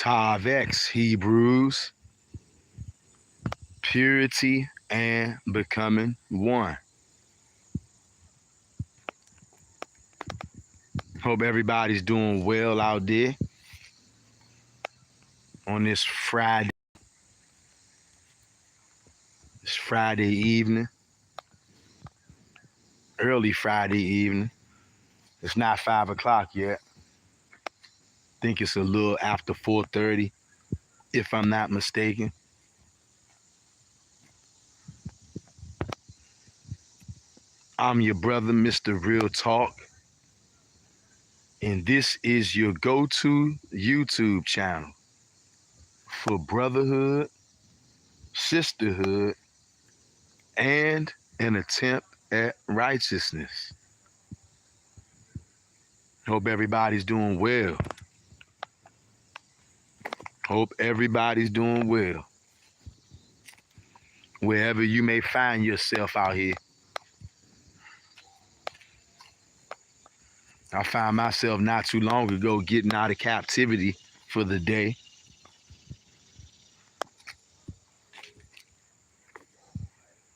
Tav X, Hebrews, purity and becoming one. Hope everybody's doing well out there on this Friday evening, early Friday evening. It's not 5 o'clock yet. I think it's a little after 4:30, if I'm not mistaken. I'm your brother, Mr. Real Talk, and this is your go-to YouTube channel for brotherhood, sisterhood, and an attempt at righteousness. Hope everybody's doing well. Hope everybody's doing well. Wherever you may find yourself out here. I found myself not too long ago getting out of captivity for the day.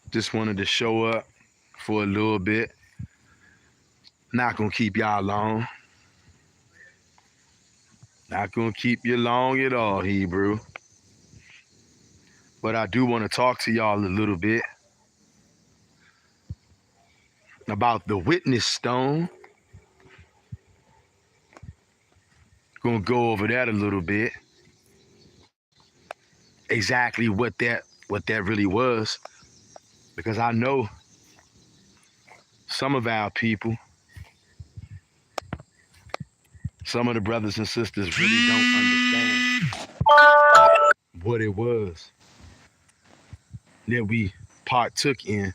Just wanted to show up for a little bit. Not gonna keep y'all long. Not gonna keep you long at all, Hebrew. But I do want to talk to y'all a little bit about the witness stone. Gonna go over that a little bit. Exactly what that really was. Because I know some of our people, some of the brothers and sisters really don't understand what it was that we partook in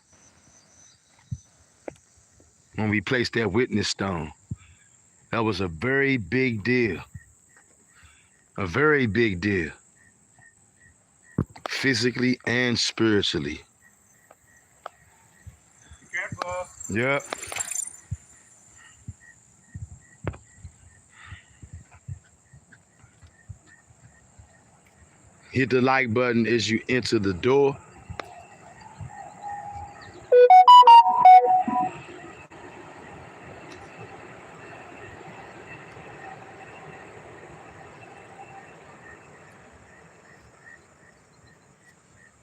when we placed that witness stone. That was a very big deal. A very big deal. Physically and spiritually. Be careful. Yep. Hit the like button as you enter the door.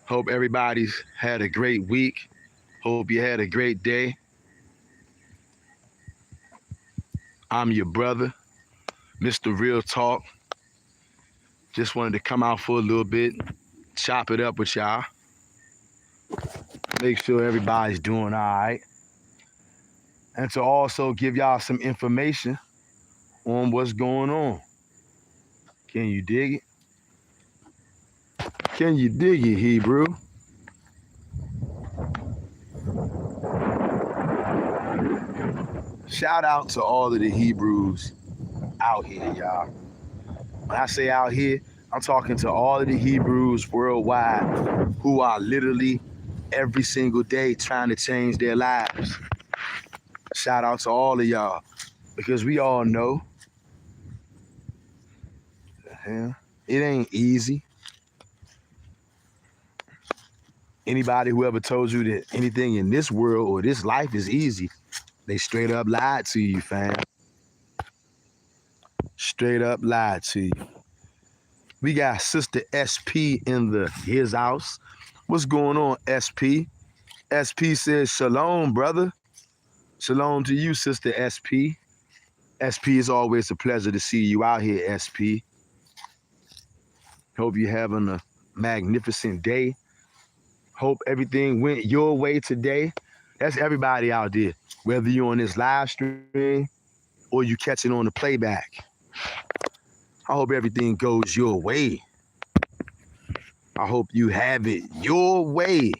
Hope everybody's had a great week. Hope you had a great day. I'm your brother, Mr. Real Talk. Just wanted to come out for a little bit, chop it up with y'all. Make sure everybody's doing all right. And to also give y'all some information on what's going on. Can you dig it? Can you dig it, Hebrew? Shout out to all of the Hebrews out here, y'all. When I say out here, I'm talking to all of the Hebrews worldwide who are literally every single day trying to change their lives. Shout out to all of y'all, because we all know it ain't easy. Anybody who ever told you that anything in this world or this life is easy, they straight up lied to you, fam. Straight up lied to you. We got Sister SP in his house. What's going on, SP? SP says, shalom, brother. Shalom to you, Sister SP. SP, it's always a pleasure to see you out here, SP. Hope you're having a magnificent day. Hope everything went your way today. That's everybody out there, whether you're on this live stream or you catch it on the playback. I hope everything goes your way. I hope you have it your way.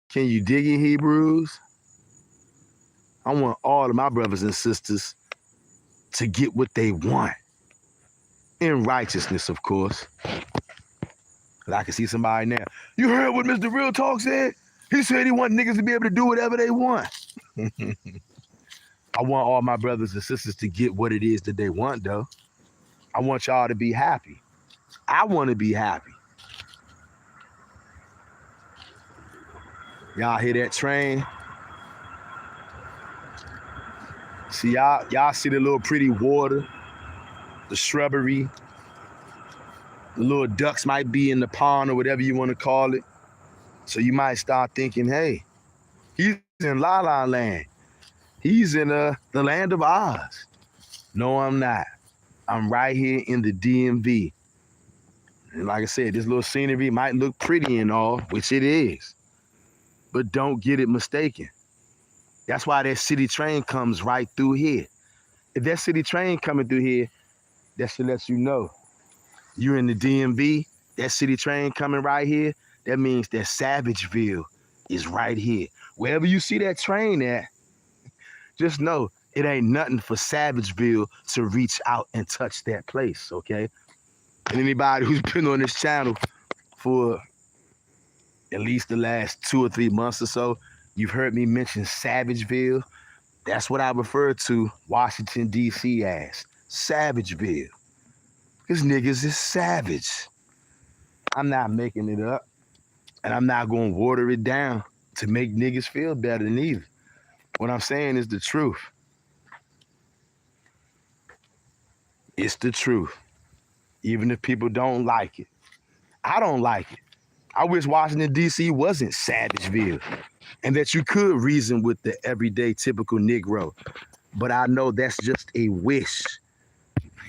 Can you dig it, Hebrews? I want all of my brothers and sisters to get what they want. In righteousness, of course. Because I can see somebody now. You heard what Mr. Real Talk said? He said he want niggas to be able to do whatever they want. I want all my brothers and sisters to get what it is that they want, though. I want y'all to be happy. I want to be happy. Y'all hear that train? See y'all see the little pretty water, the shrubbery, the little ducks might be in the pond or whatever you want to call it. So you might start thinking, hey, he's in La La Land. He's in the land of Oz. No, I'm not. I'm right here in the DMV. And like I said, this little scenery might look pretty and all, which it is. But don't get it mistaken. That's why that city train comes right through here. If that city train coming through here, that should let you know you're in the DMV. That city train coming right here, that means that Savageville is right here. Wherever you see that train at, just know it ain't nothing for Savageville to reach out and touch that place, okay? And anybody who's been on this channel for at least the last 2 or 3 months or so, you've heard me mention Savageville. That's what I refer to Washington, D.C. as, Savageville. Because niggas is savage. I'm not making it up. And I'm not going to water it down to make niggas feel better neither. What I'm saying is the truth. It's the truth. Even if people don't like it. I don't like it. I wish Washington, D.C. wasn't Savageville and that you could reason with the everyday typical Negro. But I know that's just a wish.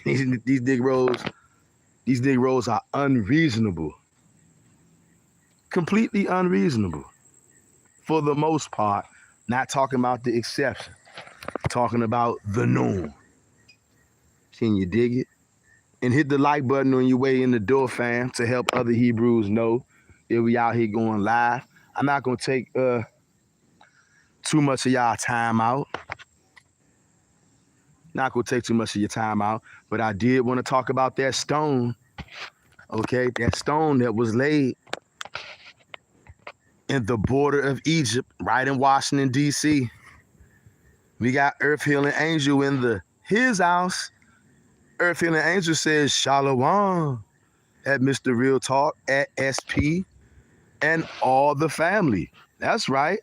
These Negroes are unreasonable. Completely unreasonable. For the most part, not talking about the exception. Talking about the norm. Can you dig it? And hit the like button on your way in the door, fam, to help other Hebrews know that we out here going live. I'm not going to take too much of y'all time out. Not going to take too much of your time out, but I did want to talk about that stone, okay? That stone that was laid in the border of Egypt, right in Washington, D.C. We got Earth Healing Angel in his house. Earth Healing Angel says Shalom at Mr. Real Talk, at SP, and all the family. That's right.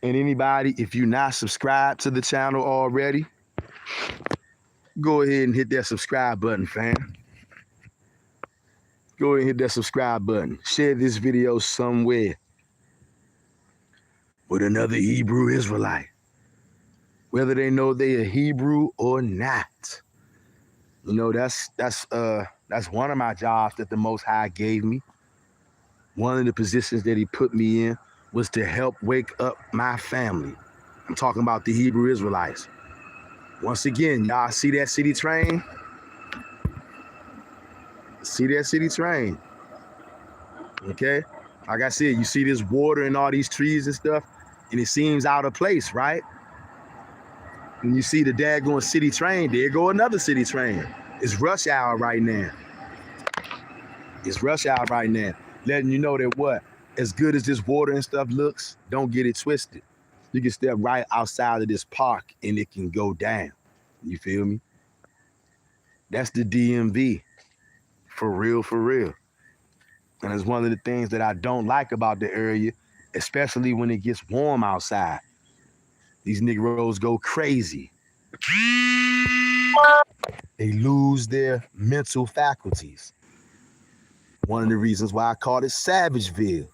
And anybody, if you're not subscribed to the channel already, go ahead and hit that subscribe button, fam. Go ahead and hit that subscribe button. Share this video somewhere with another Hebrew Israelite, whether they know they are Hebrew or not. You know, that's one of my jobs that the Most High gave me. One of the positions that he put me in was to help wake up my family. I'm talking about the Hebrew Israelites. Once again, y'all see that city train? See that city train? Okay? Like I said, you see this water and all these trees and stuff, and it seems out of place, right? And you see the daggone city train, there go another city train. It's rush hour right now. It's rush hour right now. Letting you know that what? As good as this water and stuff looks, don't get it twisted. You can step right outside of this park and it can go down. You feel me? That's the DMV. For real, for real. And it's one of the things that I don't like about the area, especially when it gets warm outside. These Negroes go crazy. They lose their mental faculties. One of the reasons why I called it Savageville.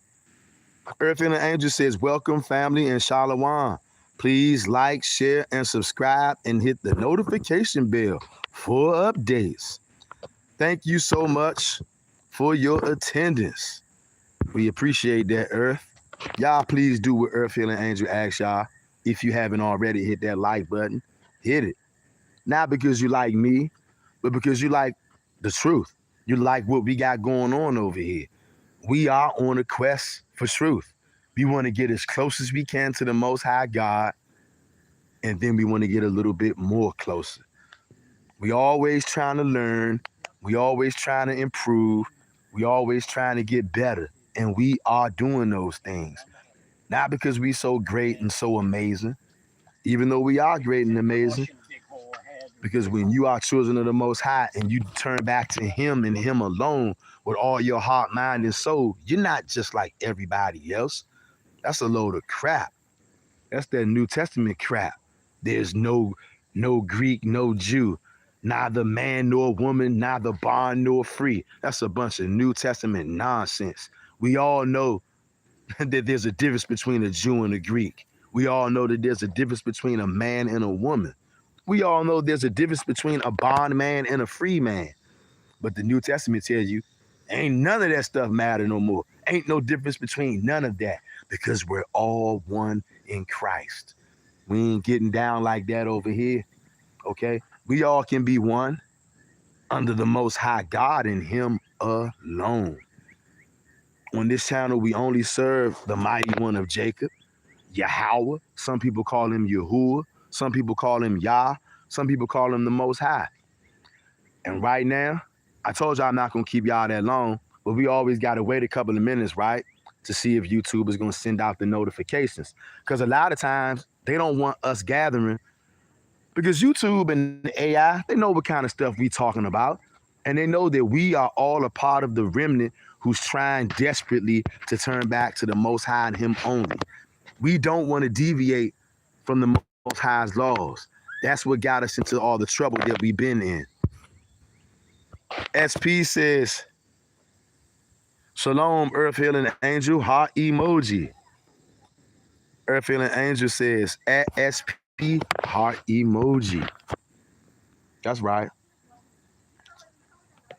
Earth and the Angel says, welcome family and Shalom. Please like, share, and subscribe and hit the notification bell for updates. Thank you so much for your attendance. We appreciate that, Earth. Y'all please do what Earth Healing Angel asks y'all. If you haven't already, hit that like button. Hit it. Not because you like me, but because you like the truth. You like what we got going on over here. We are on a quest for truth. We want to get as close as we can to the Most High God, and then we want to get a little bit more closer. We always trying to learn. We always trying to improve. We always trying to get better, and we are doing those things. Not because we so great and so amazing, even though we are great and amazing. Because when you are children of the Most High and you turn back to Him and Him alone with all your heart, mind, and soul, you're not just like everybody else. That's a load of crap. That's that New Testament crap. There's no Greek, no Jew, neither man nor woman, neither bond nor free. That's a bunch of New Testament nonsense. We all know that there's a difference between a Jew and a Greek. We all know that there's a difference between a man and a woman. We all know there's a difference between a bondman and a free man. But the New Testament tells you, ain't none of that stuff matter no more. Ain't no difference between none of that because we're all one in Christ. We ain't getting down like that over here, okay? We all can be one under the Most High God and Him alone. On this channel, we only serve the mighty one of Jacob, Yahweh. Some people call him Yahuwah. Some people call him Yah. Some people call him the Most High. And right now, I told y'all I'm not going to keep y'all that long, but we always got to wait a couple of minutes, right, to see if YouTube is going to send out the notifications. Because a lot of times, they don't want us gathering because YouTube and the AI, they know what kind of stuff we talking about. And they know that we are all a part of the remnant who's trying desperately to turn back to the Most High and Him only. We don't want to deviate from the Most High's laws. That's what got us into all the trouble that we've been in. SP says, Shalom, Earth Healing Angel, heart emoji. Earth Healing Angel says, at SP, heart emoji. That's right.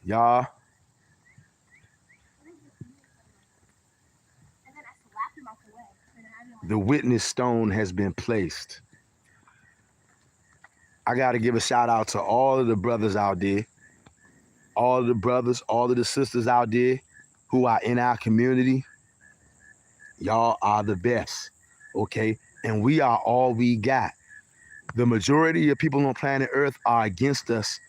Y'all. The witness stone has been placed. I got to give a shout out to all of the brothers out there, all of the brothers, all of the sisters out there who are in our community. Y'all are the best, okay? And we are all we got. The majority of people on planet Earth are against us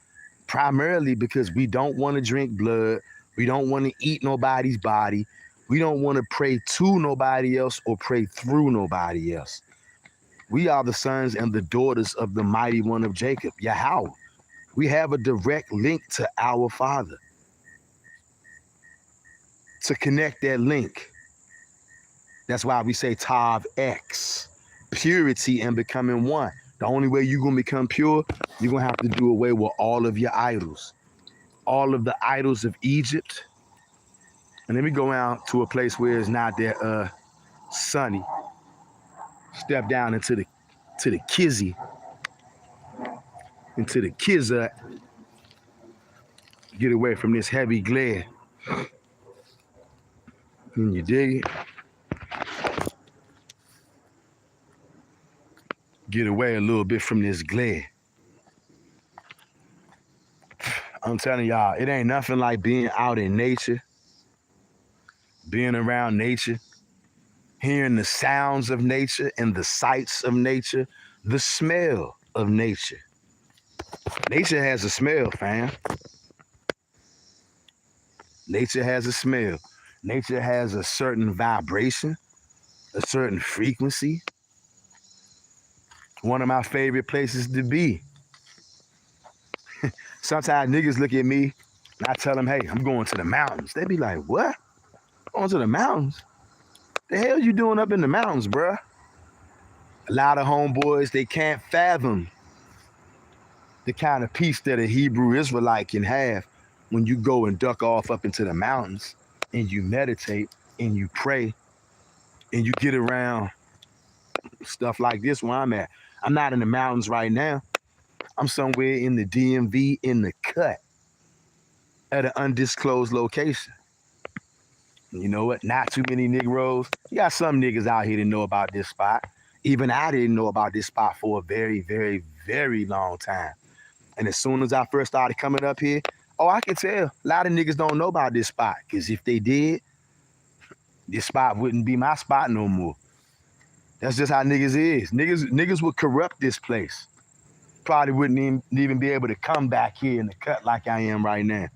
primarily because we don't want to drink blood. We don't want to eat nobody's body. We don't want to pray to nobody else or pray through nobody else. We are the sons and the daughters of the mighty one of Jacob, Yahweh. We have a direct link to our Father. To connect that link, that's why we say Tav X, purity and becoming one. The only way you're going to become pure, you're going to have to do away with all of your idols. All of the idols of Egypt. And let me go out to a place where it's not that sunny. Step down into the Kizzy, into the Kizza. Get away from this heavy glare. And you dig it? Get away a little bit from this glare. I'm telling y'all, it ain't nothing like being out in nature, being around nature, hearing the sounds of nature and the sights of nature, the smell of nature. Nature has a smell, fam. Nature has a smell. Nature has a certain vibration, a certain frequency. One of my favorite places to be. Sometimes niggas look at me and I tell them, hey, I'm going to the mountains. They be like, what? Going to the mountains? The hell you doing up in the mountains, bruh? A lot of homeboys, they can't fathom the kind of peace that a Hebrew Israelite can have when you go and duck off up into the mountains and you meditate and you pray and you get around stuff like this where I'm at. I'm not in the mountains right now. I'm somewhere in the DMV in the cut at an undisclosed location. You know what? Not too many Negroes. You got some niggas out here that know about this spot. Even I didn't know about this spot for a very, very, very long time. And as soon as I first started coming up here, oh, I can tell a lot of niggas don't know about this spot. Because if they did, this spot wouldn't be my spot no more. That's just how niggas is. Niggas would corrupt this place. Probably wouldn't even be able to come back here in the cut like I am right now.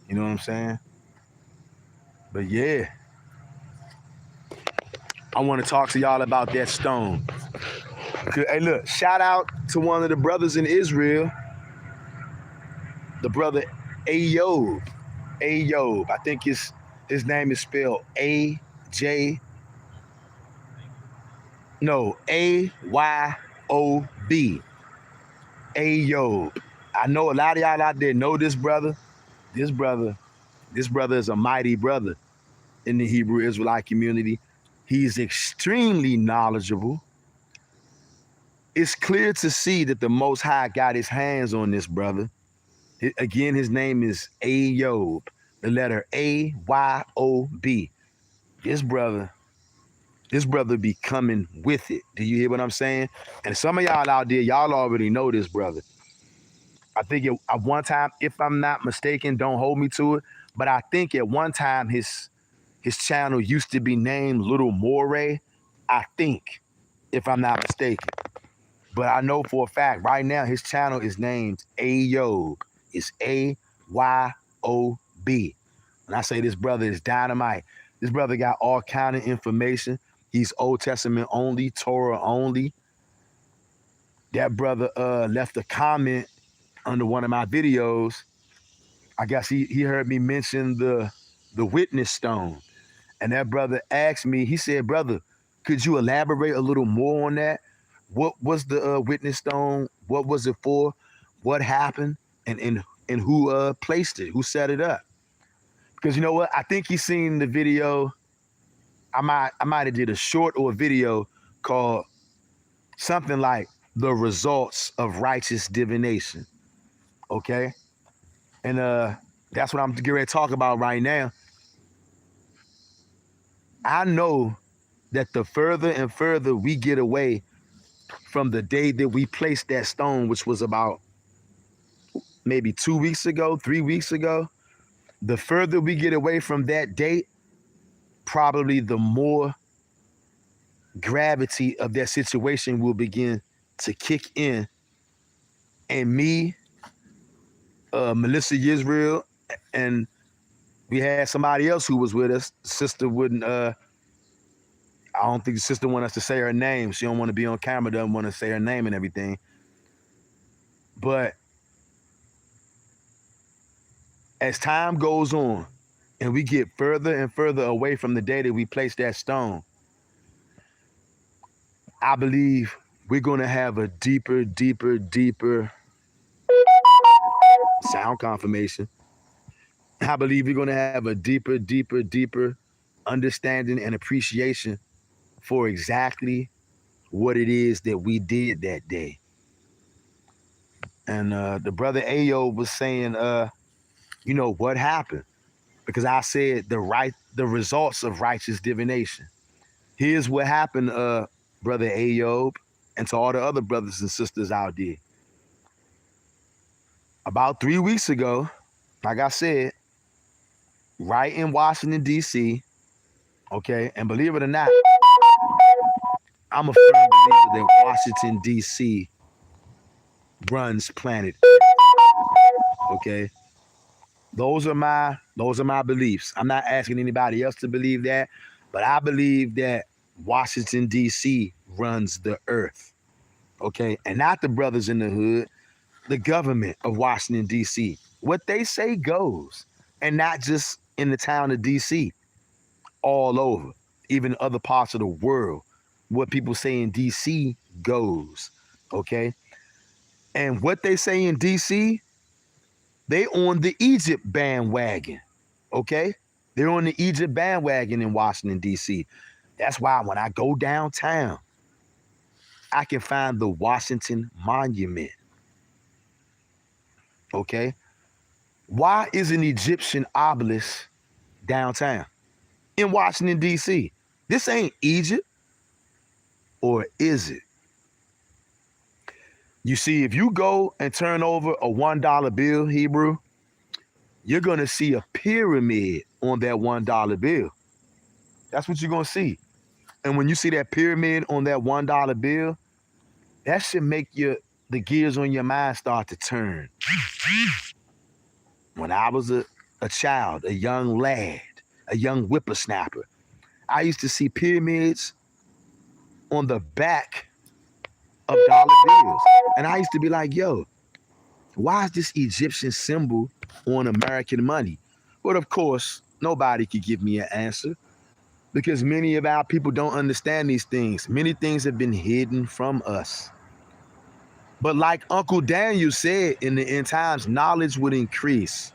You know what I'm saying? But yeah, I want to talk to y'all about that stone. Hey, look, shout out to one of the brothers in Israel The brother Ayob. Ayob. I think his name is spelled A-J, no, A-Y-O-B. Ayob. I know a lot of y'all out there know this brother. This brother, this brother is a mighty brother in the Hebrew Israelite community. He's extremely knowledgeable. It's clear to see that the Most High got his hands on this brother. Again, his name is Ayob, the letter A-Y-O-B. This brother be coming with it. Do you hear what I'm saying? And some of y'all out there, y'all already know this brother. I think at one time, if I'm not mistaken, don't hold me to it, but I think at one time his channel used to be named Little Moray. I think, if I'm not mistaken. But I know for a fact right now his channel is named Ayob. It's A-Y-O-B. And I say this brother is dynamite. This brother got all kind of information. He's Old Testament only, Torah only. That brother left a comment under one of my videos. I guess he heard me mention the witness stone. And that brother asked me, he said, brother, could you elaborate a little more on that? What was the witness stone? What was it for? What happened? And who placed it? Who set it up? Because you know what? I think he seen the video. I might have did a short or a video called something like The Results of Righteous Divination. Okay? And that's what I'm getting ready to talk about right now. I know that the further and further we get away from the day that we placed that stone, which was about maybe 2 weeks ago, 3 weeks ago, the further we get away from that date, probably the more gravity of that situation will begin to kick in. And me, Melissa Yisrael, and we had somebody else who was with us. The sister wouldn't, I don't think the sister wanted us to say her name. She don't want to be on camera, doesn't want to say her name and everything. But as time goes on and we get further and further away from the day that we placed that stone, I believe we're going to have a deeper sound confirmation. I believe we're going to have a deeper understanding and appreciation for exactly what it is that we did that day. And the brother Ayo was saying, you know, what happened? Because I said the results of righteous divination. Here's what happened, brother Ayob, and to all the other brothers and sisters out there. About 3 weeks ago, like I said, right in Washington, D.C., okay, and believe it or not, I'm a firm believer that Washington, D.C. runs planet Earth, okay? Those are my beliefs. I'm not asking anybody else to believe that, but I believe that Washington, D.C. runs the earth, okay? And not the brothers in the hood, the government of Washington, D.C. What they say goes, and not just in the town of D.C., all over, even other parts of the world. What people say in D.C. goes, okay? And what they say in D.C., they on the Egypt bandwagon, okay? They're on the Egypt bandwagon in Washington, D.C. That's why when I go downtown, I can find the Washington Monument, okay? Why is an Egyptian obelisk downtown in Washington, D.C.? This ain't Egypt, or is it? You see, if you go and turn over a $1 bill, Hebrew, you're going to see a pyramid on that $1 bill. That's what you're going to see. And when you see that pyramid on that $1 bill, that should make the gears on your mind start to turn. When I was a child, a young lad, a young whippersnapper, I used to see pyramids on the back of dollar bills. And I used to be like, yo, Why is this Egyptian symbol on American money? But of course, nobody could give me an answer because many of our people don't understand these things. Many things have been hidden from us. But like Uncle Daniel said, in the end times, knowledge would increase.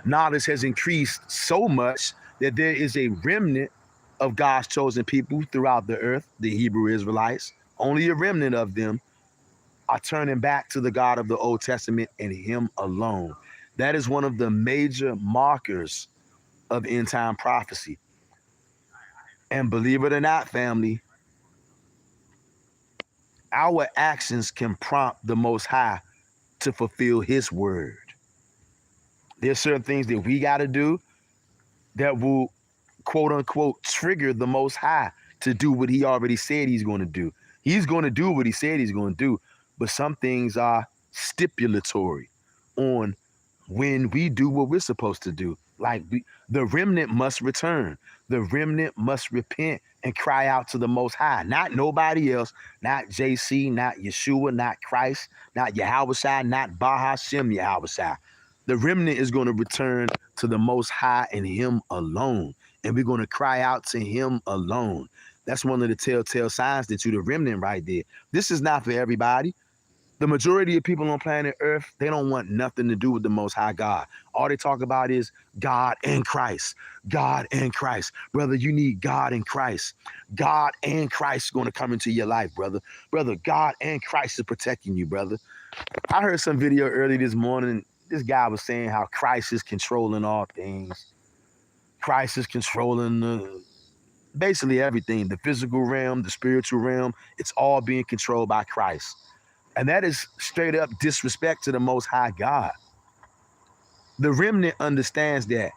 Knowledge has increased so much that there is a remnant of God's chosen people throughout the earth, the Hebrew Israelites. Only a remnant of them are turning back to the God of the Old Testament and Him alone. That is one of the major markers of end time prophecy. And believe it or not, family, our actions can prompt the Most High to fulfill His word. There's certain things that we got to do that will, quote unquote, trigger the Most High to do what He already said He's going to do. He's going to do what He said He's going to do. But some things are stipulatory on when we do what we're supposed to do. Like the remnant must return. The remnant must repent and cry out to the Most High. Not nobody else, not JC, not Yeshua, not Christ, not Yahushua, not Bahashem Yahushua. The remnant is going to return to the Most High and Him alone. And we're going to cry out to Him alone. That's one of the telltale signs that you're the remnant right there. This is not for everybody. The majority of people on planet Earth, they don't want nothing to do with the Most High God. All they talk about is God and Christ. God and Christ. Brother, you need God and Christ. God and Christ is going to come into your life, brother. Brother, God and Christ is protecting you, brother. I heard some video early this morning. This guy was saying how Christ is controlling all things. Christ is controlling basically everything. The physical realm, the spiritual realm, it's all being controlled by Christ. And that is straight up disrespect to the Most High God. The remnant understands that.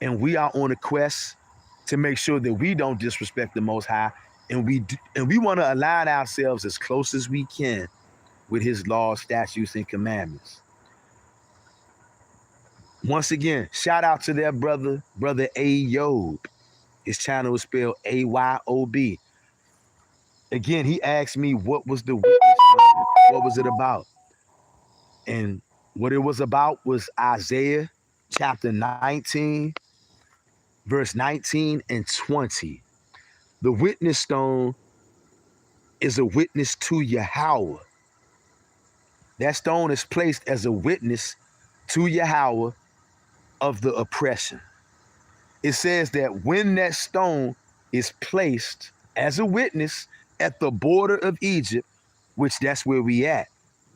And we are on a quest to make sure that we don't disrespect the Most High. And we want to align ourselves as close as we can with His laws, statutes, and commandments. Once again, shout out to that brother Ayob. His channel is spelled Ayob. Again, he asked me what was the witness from? What was it about? And what it was about was Isaiah chapter 19, verse 19 and 20. The witness stone is a witness to Yahweh. That stone is placed as a witness to Yahweh of the oppression. It says that when that stone is placed as a witness at the border of Egypt, which that's where we at.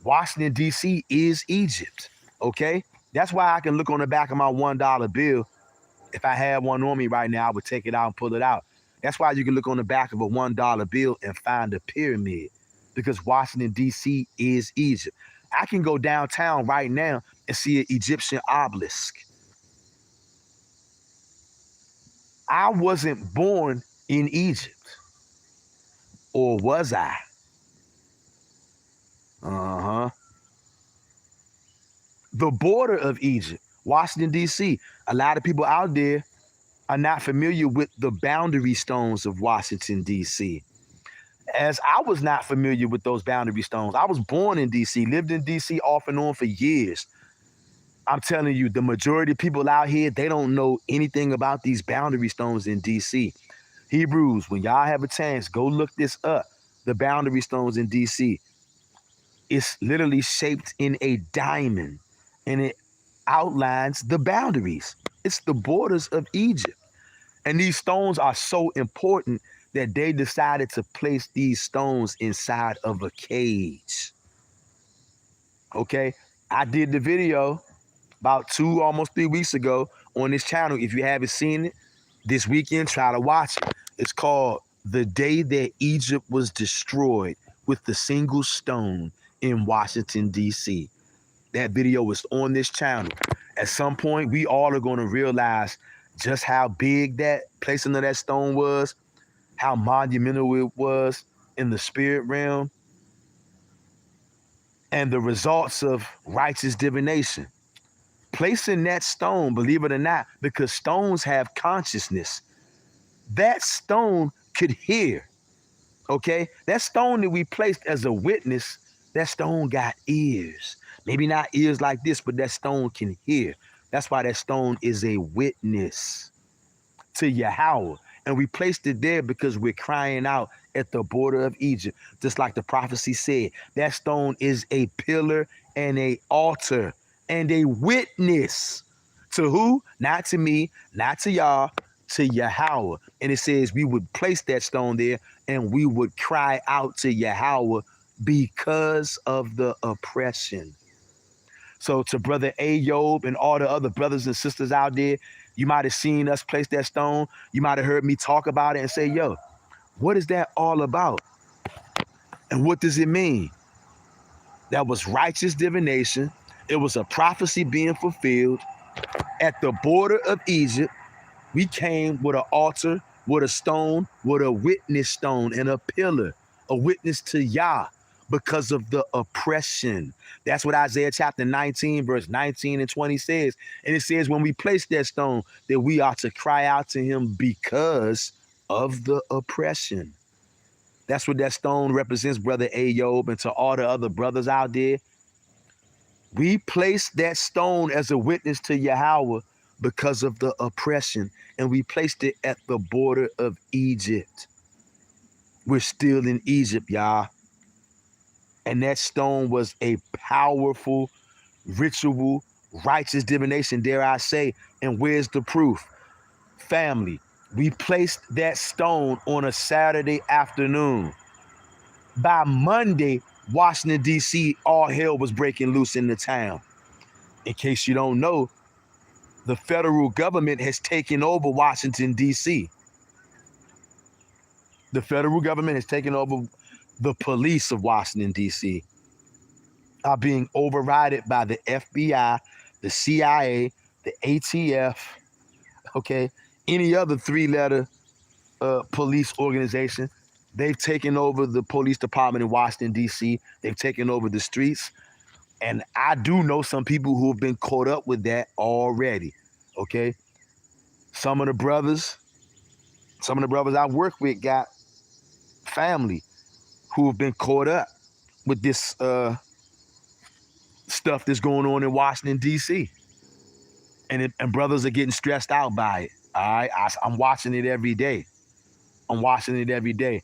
Washington, D.C. is Egypt, okay? That's why I can look on the back of my $1 bill. If I had one on me right now, I would take it out and pull it out. That's why you can look on the back of a $1 bill and find a pyramid, because Washington, D.C. is Egypt. I can go downtown right now and see an Egyptian obelisk. I wasn't born in Egypt. Or was I? The border of Egypt, Washington, D.C. A lot of people out there are not familiar with the boundary stones of Washington, D.C. As I was not familiar with those boundary stones. I was born in D.C., lived in D.C. off and on for years. I'm telling you, the majority of people out here, they don't know anything about these boundary stones in D.C. Hebrews, when y'all have a chance, go look this up. The boundary stones in D.C. It's literally shaped in a diamond, and it outlines the boundaries. It's the borders of Egypt. And these stones are so important that they decided to place these stones inside of a cage. Okay? I did the video about 2, almost 3 weeks ago on this channel. If you haven't seen it, this weekend, try to watch it. It's called The Day That Egypt Was Destroyed with the Single Stone in Washington, D.C. That video was on this channel. At some point, we all are going to realize just how big that placing of that stone was, how monumental it was in the spirit realm, and the results of righteous divination. Placing that stone, believe it or not, because stones have consciousness, that stone could hear, okay? That stone that we placed as a witness That stone got ears. Maybe not ears like this, but that stone can hear. That's why that stone is a witness to Yahweh. And we placed it there because we're crying out at the border of Egypt. Just like the prophecy said, that stone is a pillar and a altar and a witness to who? Not to me, not to y'all, to Yahweh. And it says we would place that stone there and we would cry out to Yahweh because of the oppression. So to Brother Ayob and all the other brothers and sisters out there, you might have seen us place that stone. You might have heard me talk about it and say, yo, what is that all about? And what does it mean? That was righteous divination. It was a prophecy being fulfilled. At the border of Egypt, we came with an altar, with a stone, with a witness stone and a pillar, a witness to Yah because of the oppression. That's what Isaiah chapter 19, verse 19 and 20 says. And it says, when we place that stone, that we are to cry out to him because of the oppression. That's what that stone represents, Brother Ayob, and to all the other brothers out there. We placed that stone as a witness to Yahweh because of the oppression, and we placed it at the border of Egypt. We're still in Egypt, y'all. And that stone was a powerful ritual, righteous divination, dare I say. And where's the proof? Family, we placed that stone on a Saturday afternoon. By Monday, Washington, D.C., all hell was breaking loose in the town. In case you don't know, the federal government has taken over Washington, D.C. The federal government has taken over the police of Washington, D.C. are being overridden by the FBI, the CIA, the ATF, okay, any other three-letter police organization. They've taken over the police department in Washington, D.C. They've taken over the streets. And I do know some people who have been caught up with that already, okay? Some of the brothers I work with got family who have been caught up with this stuff that's going on in Washington, D.C. And brothers are getting stressed out by it, all right? I'm watching it every day. I'm watching it every day.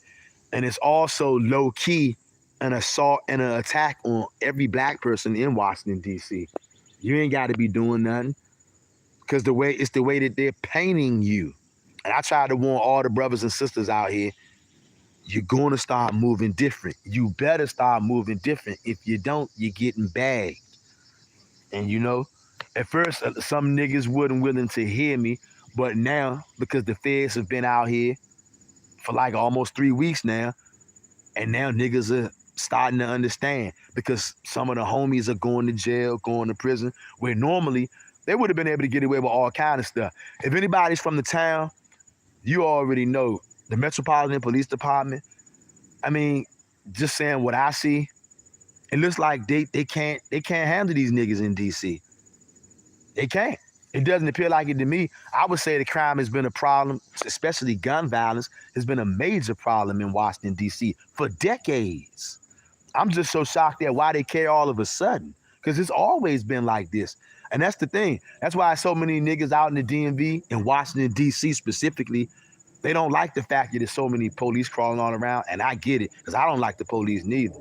And it's also low-key an assault and an attack on every black person in Washington, D.C. You ain't got to be doing nothing because it's the way that they're painting you. And I try to warn all the brothers and sisters out here, you're going to start moving different. You better start moving different. If you don't, you're getting bagged. And you know, at first, some niggas wasn't willing to hear me, but now, because the feds have been out here for like almost 3 weeks now, and now niggas are starting to understand because some of the homies are going to jail, going to prison, where normally they would have been able to get away with all kind of stuff. If anybody's from the town, you already know the Metropolitan Police Department. I mean, just saying what I see, it looks like they can't handle these niggas in DC. They can't. It doesn't appear like it to me. I would say the crime has been a problem, especially gun violence, has been a major problem in Washington, D.C. for decades. I'm just so shocked at why they care all of a sudden, because it's always been like this. And that's the thing. That's why so many niggas out in the DMV, in Washington, D.C. specifically, they don't like the fact that there's so many police crawling all around. And I get it, because I don't like the police neither.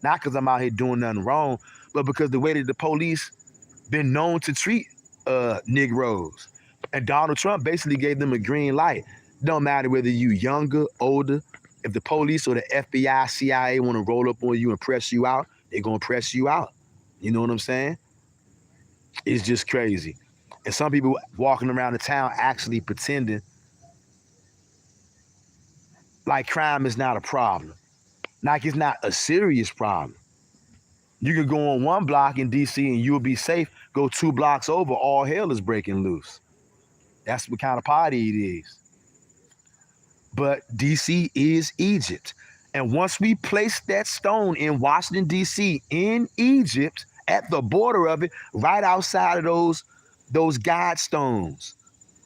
Not because I'm out here doing nothing wrong, but because the way that the police been known to treat Negroes. And Donald Trump basically gave them a green light. Don't matter whether you younger, older, if the police or the FBI, CIA want to roll up on you and press you out, they're going to press you out. You know what I'm saying? It's just crazy. And some people walking around the town actually pretending like crime is not a problem. Like it's not a serious problem. You could go on one block in DC and you'll be safe. Go 2 blocks over, all hell is breaking loose. That's what kind of party it is. But DC is Egypt. And once we place that stone in Washington, D.C., in Egypt, at the border of it, right outside of those guide stones,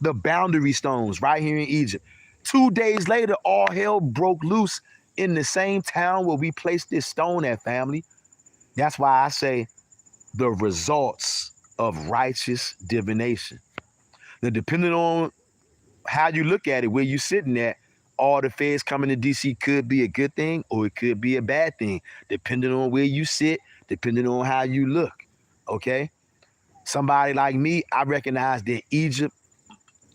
the boundary stones right here in Egypt, 2 days later, all hell broke loose in the same town where we placed this stone at, family. That's why I say the results of righteous divination. Now, depending on how you look at it, where you sitting at, all the feds coming to DC could be a good thing or it could be a bad thing, depending on where you sit, depending on how you look. Okay? Somebody like me, I recognize that Egypt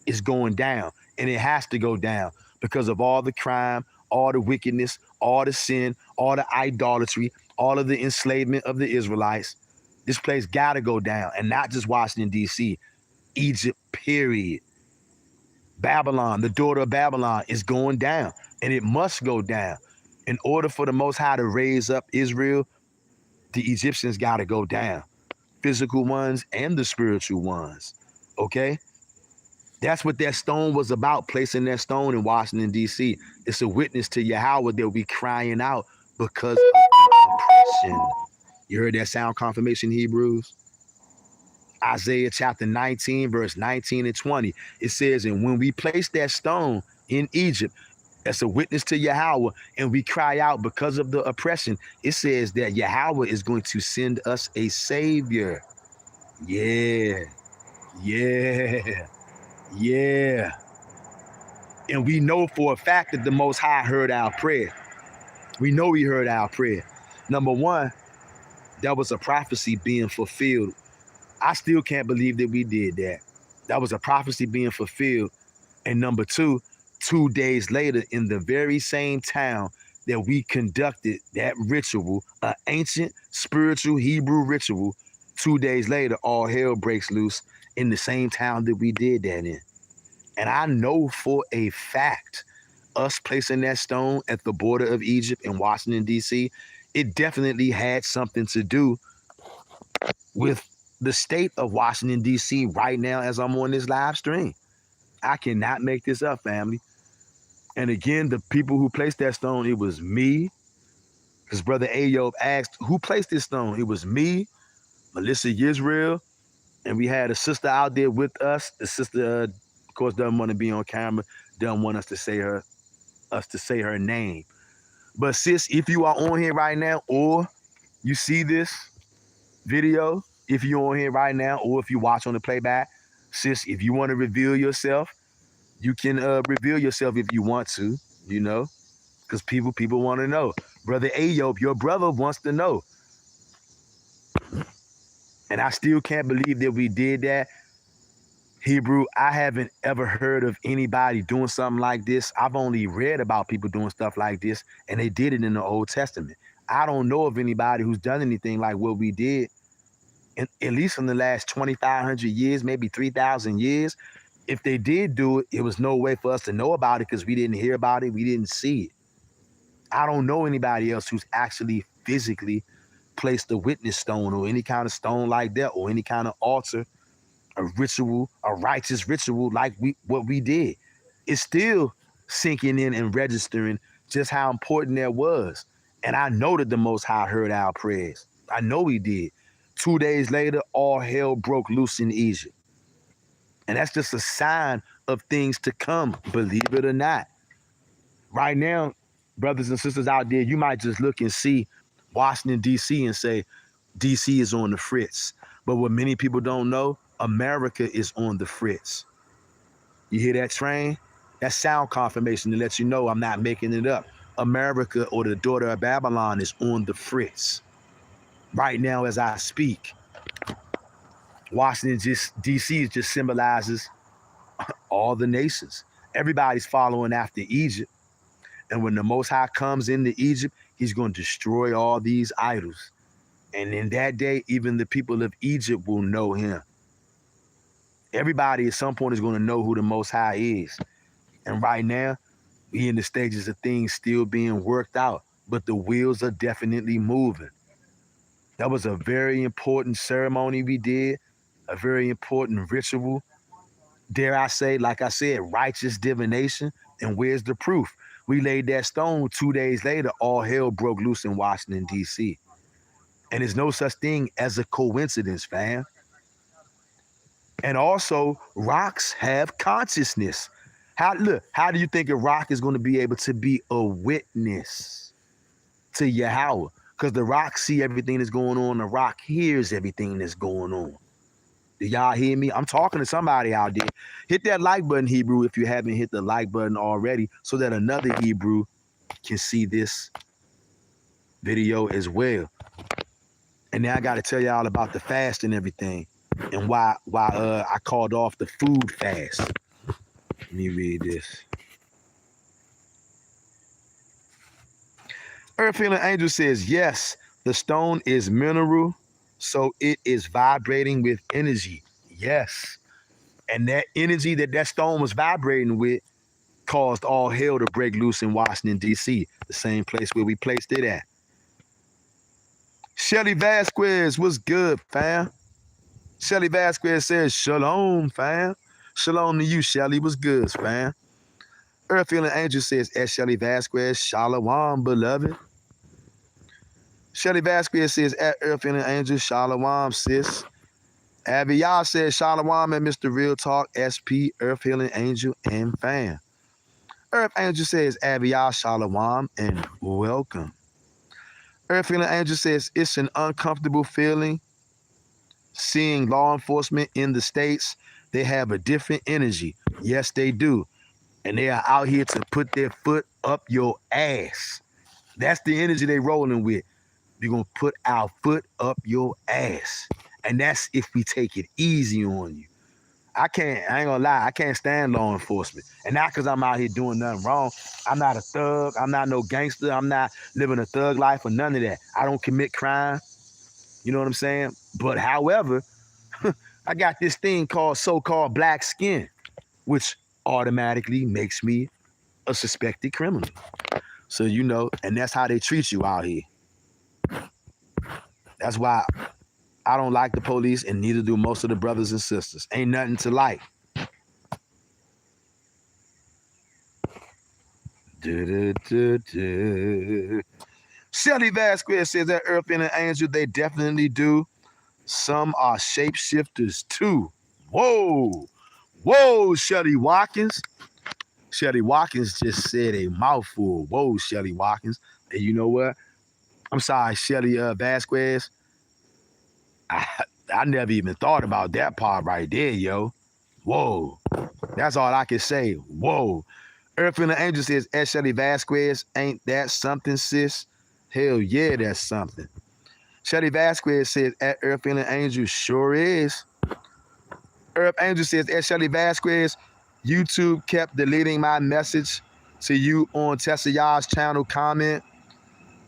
is going down and it has to go down because of all the crime, all the wickedness, all the sin, all the idolatry, all of the enslavement of the Israelites. This place got to go down, and not just Washington, D.C., Egypt, period. Babylon, the daughter of Babylon, is going down, and it must go down. In order for the Most High to raise up Israel, the Egyptians got to go down, physical ones and the spiritual ones. Okay? That's what that stone was about, placing that stone in Washington, D.C. It's a witness to Yahweh that we crying out because of the oppression. You heard that sound confirmation, Hebrews? Isaiah chapter 19, verse 19 and 20. It says, and when we place that stone in Egypt, that's a witness to Yahweh, and we cry out because of the oppression, it says that Yahweh is going to send us a savior. Yeah, yeah, yeah. And we know for a fact that the Most High heard our prayer. We know he heard our prayer. Number one, that was a prophecy being fulfilled. I still can't believe that we did that. That was a prophecy being fulfilled. And number two, 2 days later, in the very same town that we conducted that ritual, an ancient spiritual Hebrew ritual, 2 days later, all hell breaks loose in the same town that we did that in. And I know for a fact, us placing that stone at the border of Egypt in Washington, D.C., it definitely had something to do with the state of Washington, D.C. right now as I'm on this live stream. I cannot make this up, family. And again, the people who placed that stone, it was me. His brother Ayob asked, who placed this stone? It was me, Melissa Yisrael, and we had a sister out there with us. The sister, of course, doesn't want to be on camera, doesn't want us to say her name. But sis, if you are on here right now, or you see this video, if you're on here right now, or if you watch on the playback, sis, if you want to reveal yourself, you can reveal yourself if you want to, you know, because people want to know. Brother Ayob, your brother wants to know. And I still can't believe that we did that. Hebrew, I haven't ever heard of anybody doing something like this. I've only read about people doing stuff like this, and they did it in the Old Testament. I don't know of anybody who's done anything like what we did, at least in the last 2,500 years, maybe 3,000 years. If they did do it, it was no way for us to know about it because we didn't hear about it. We didn't see it. I don't know anybody else who's actually physically placed a witness stone or any kind of stone like that or any kind of altar, a ritual, a righteous ritual like what we did. It's still sinking in and registering just how important that was. And I know that the Most High heard our prayers. I know he did. 2 days later, all hell broke loose in Egypt. And that's just a sign of things to come, believe it or not. Right now, brothers and sisters out there, you might just look and see Washington, D.C. and say, D.C. is on the fritz. But what many people don't know, America is on the fritz. You hear that train? That's sound confirmation to let you know I'm not making it up. America, or the daughter of Babylon, is on the fritz. Right now as I speak, Washington, D.C. just symbolizes all the nations. Everybody's following after Egypt. And when the Most High comes into Egypt, he's going to destroy all these idols. And in that day, even the people of Egypt will know him. Everybody at some point is going to know who the Most High is. And right now, we in the stages of things still being worked out, but the wheels are definitely moving. That was a very important ceremony we did, a very important ritual. Dare I say, like I said, righteous divination. And where's the proof? We laid that stone 2 days later, all hell broke loose in Washington, D.C. And there's no such thing as a coincidence, fam. And also, rocks have consciousness. How do you think a rock is going to be able to be a witness to Yahweh? Because the rock see everything that's going on. The rock hears everything that's going on. Do y'all hear me? I'm talking to somebody out there. Hit that like button, Hebrew, if you haven't hit the like button already, so that another Hebrew can see this video as well. And now I got to tell y'all about the fast and everything, and why I called off the food fast. Let me read this. Earth Healing Angel says, yes, the stone is mineral, so it is vibrating with energy. Yes. And that energy that stone was vibrating with caused all hell to break loose in Washington, D.C., the same place where we placed it at. Shelly Vasquez, what's good, fam? Shelly Vasquez says, shalom, fam. Shalom to you, Shelly. What's good, fam? Earth Healing Angel says, at Shelly Vasquez, shalom, beloved. Shelly Vasquez says, at Earth Healing Angel, shalom, sis. Aviyah says, shalom, and Mr. Real Talk, SP, Earth Healing Angel, and fam. Earth Angel says, Aviyah, shalom, and welcome. Earth Healing Angel says, it's an uncomfortable feeling seeing law enforcement in the States. They have a different energy. Yes, they do. And they are out here to put their foot up your ass. That's the energy they rolling with. We're going to put our foot up your ass. And that's if we take it easy on you. I ain't gonna lie, I can't stand law enforcement. And not because I'm out here doing nothing wrong. I'm not a thug. I'm not no gangster. I'm not living a thug life or none of that. I don't commit crime. You know what I'm saying? But however, I got this thing called so-called black skin, which automatically makes me a suspected criminal. So, you know, and that's how they treat you out here. That's why I don't like the police, and neither do most of the brothers and sisters. Ain't nothing to like. Shelly Vasquez says that Earth and an Angel, they definitely do. Some are shapeshifters too. Whoa. Whoa, Shelly Watkins. Shelly Watkins just said a mouthful. Whoa, Shelly Watkins. And you know what? I'm sorry, Shelly Vasquez. I never even thought about that part right there, yo. Whoa. That's all I can say. Whoa. Earth and the Angel says, S. Shelly Vasquez, ain't that something, sis? Hell yeah, that's something. Shelly Vasquez says, at Earth and the Angel, sure is. Earth Angel says, S. Shelly Vasquez, YouTube kept deleting my message to you on Tessaya's channel comment.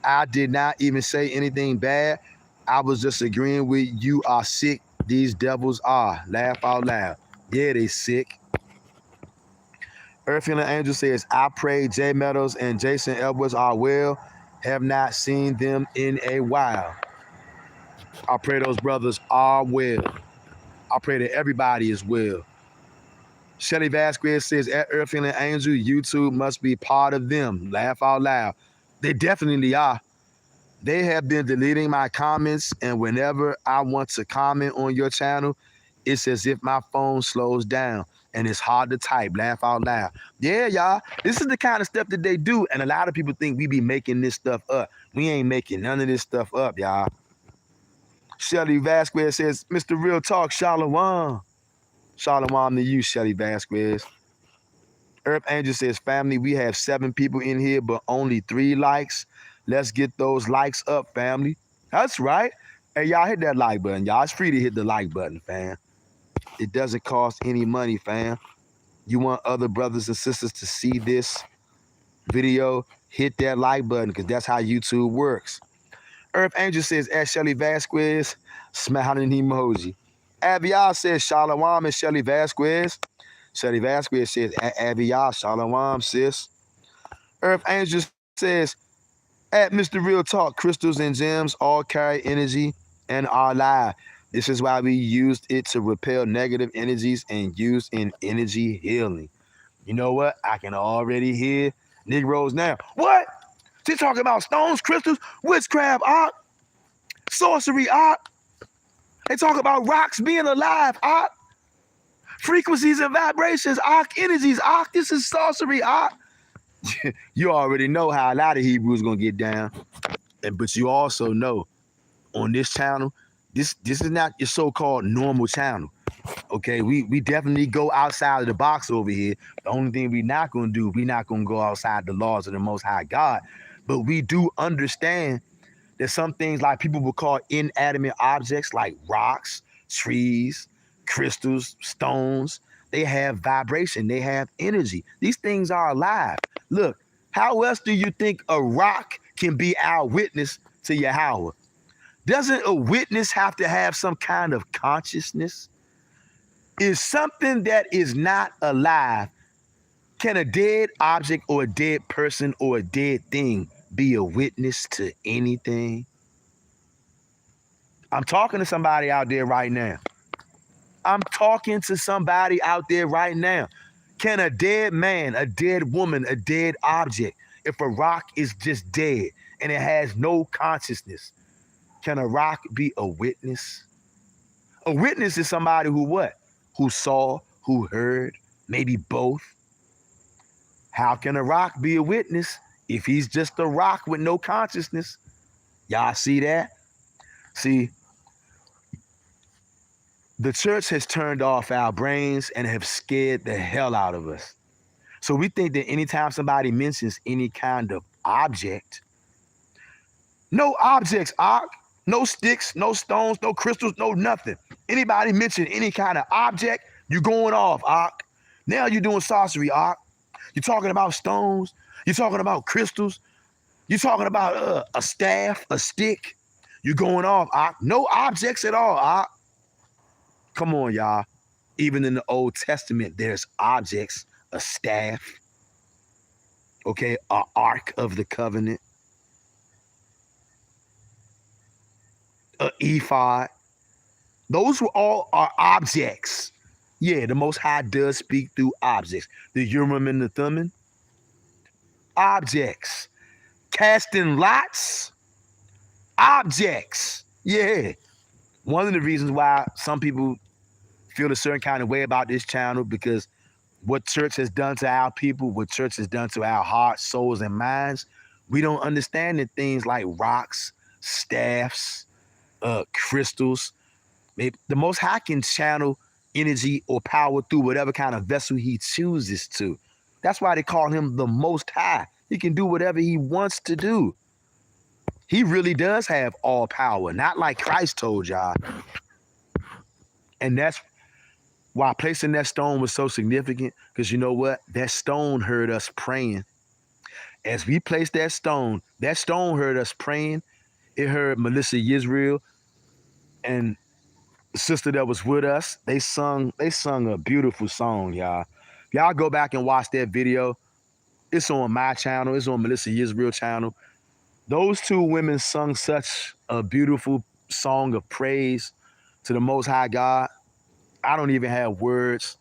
I did not even say anything bad. I was just agreeing with you are sick. These devils are. Laugh out loud. Yeah, they sick. Earth Healing Angel says, I pray Jay Meadows and Jason Edwards are well. Have not seen them in a while. I pray those brothers are well. I pray that everybody is well. Shelly Vasquez says, at Earth Healing Angel, YouTube must be part of them. Laugh out loud. They definitely are. They have been deleting my comments, and whenever I want to comment on your channel, it's as if my phone slows down and it's hard to type. Laugh out loud. Yeah, y'all. This is the kind of stuff that they do, and a lot of people think we be making this stuff up. We ain't making none of this stuff up, y'all. Shelly Vasquez says, Mr. Real Talk, shalom. Shalom to you, Shelly Vasquez. Earth Angel says, family, we have 7 people in here, but only 3 likes. Let's get those likes up, family. That's right. Hey, y'all hit that like button. Y'all, it's free to hit the like button, fam. It doesn't cost any money, fam. You want other brothers and sisters to see this video, hit that like button, because that's how YouTube works. Earth Angel says, at Shelly Vasquez, smiling emoji. Aviyah says, shalom, and Shelly Vasquez. Shelly Vasquez says, at Aviyah, shalom, sis. Earth Angel says, at Mr. Real Talk, crystals and gems all carry energy and are live. This is why we used it to repel negative energies and use in energy healing. You know what? I can already hear Negroes now. What? She talking about stones, crystals, witchcraft, art, sorcery, art. They talk about rocks being alive, art. Frequencies and vibrations, arc energies, arc. This is sorcery, arc. You already know how a lot of Hebrews gonna get down. But you also know on this channel, this is not your so-called normal channel. Okay, we definitely go outside of the box over here. The only thing we're not gonna do, we're not gonna go outside the laws of the Most High God. But we do understand that some things like people would call inanimate objects like rocks, trees, crystals, stones, they have vibration, they have energy. These things are alive. Look, how else do you think a rock can be our witness to Yahweh? Doesn't a witness have to have some kind of consciousness? Is something that is not alive, can a dead object or a dead person or a dead thing be a witness to anything? I'm talking to somebody out there right now. I'm talking to somebody out there right now. Can a dead man, a dead woman, a dead object, if a rock is just dead and it has no consciousness, can a rock be a witness? A witness is somebody who what? Who saw, who heard, maybe both. How can a rock be a witness if he's just a rock with no consciousness? Y'all see that? See, the church has turned off our brains and have scared the hell out of us. So we think that anytime somebody mentions any kind of object, no objects, no sticks, no stones, no crystals, no nothing. Anybody mention any kind of object, you going off, Now you're doing sorcery, You're talking about stones. You're talking about crystals. You're talking about a staff, a stick. You're going off, No objects at all, Come on, y'all. Even in the Old Testament, there's objects, a staff, okay, an ark of the covenant, an ephod. Those were all are objects. Yeah, the Most High does speak through objects. The Urim and the Thummim, objects. Casting lots, objects. Yeah. One of the reasons why some people feel a certain kind of way about this channel, because what church has done to our people, what church has done to our hearts, souls, and minds, we don't understand that things like rocks, staffs, crystals, maybe the Most High can channel energy or power through whatever kind of vessel he chooses to. That's why they call him the Most High. He can do whatever he wants to do. He really does have all power, not like Christ told y'all. And that's why placing that stone was so significant, because you know what? That stone heard us praying. As we placed that stone heard us praying. It heard Melissa Yisrael and the sister that was with us. They sung a beautiful song, y'all. Y'all go back and watch that video. It's on my channel. It's on Melissa Yisrael channel. Those two women sung such a beautiful song of praise to the Most High God. I don't even have words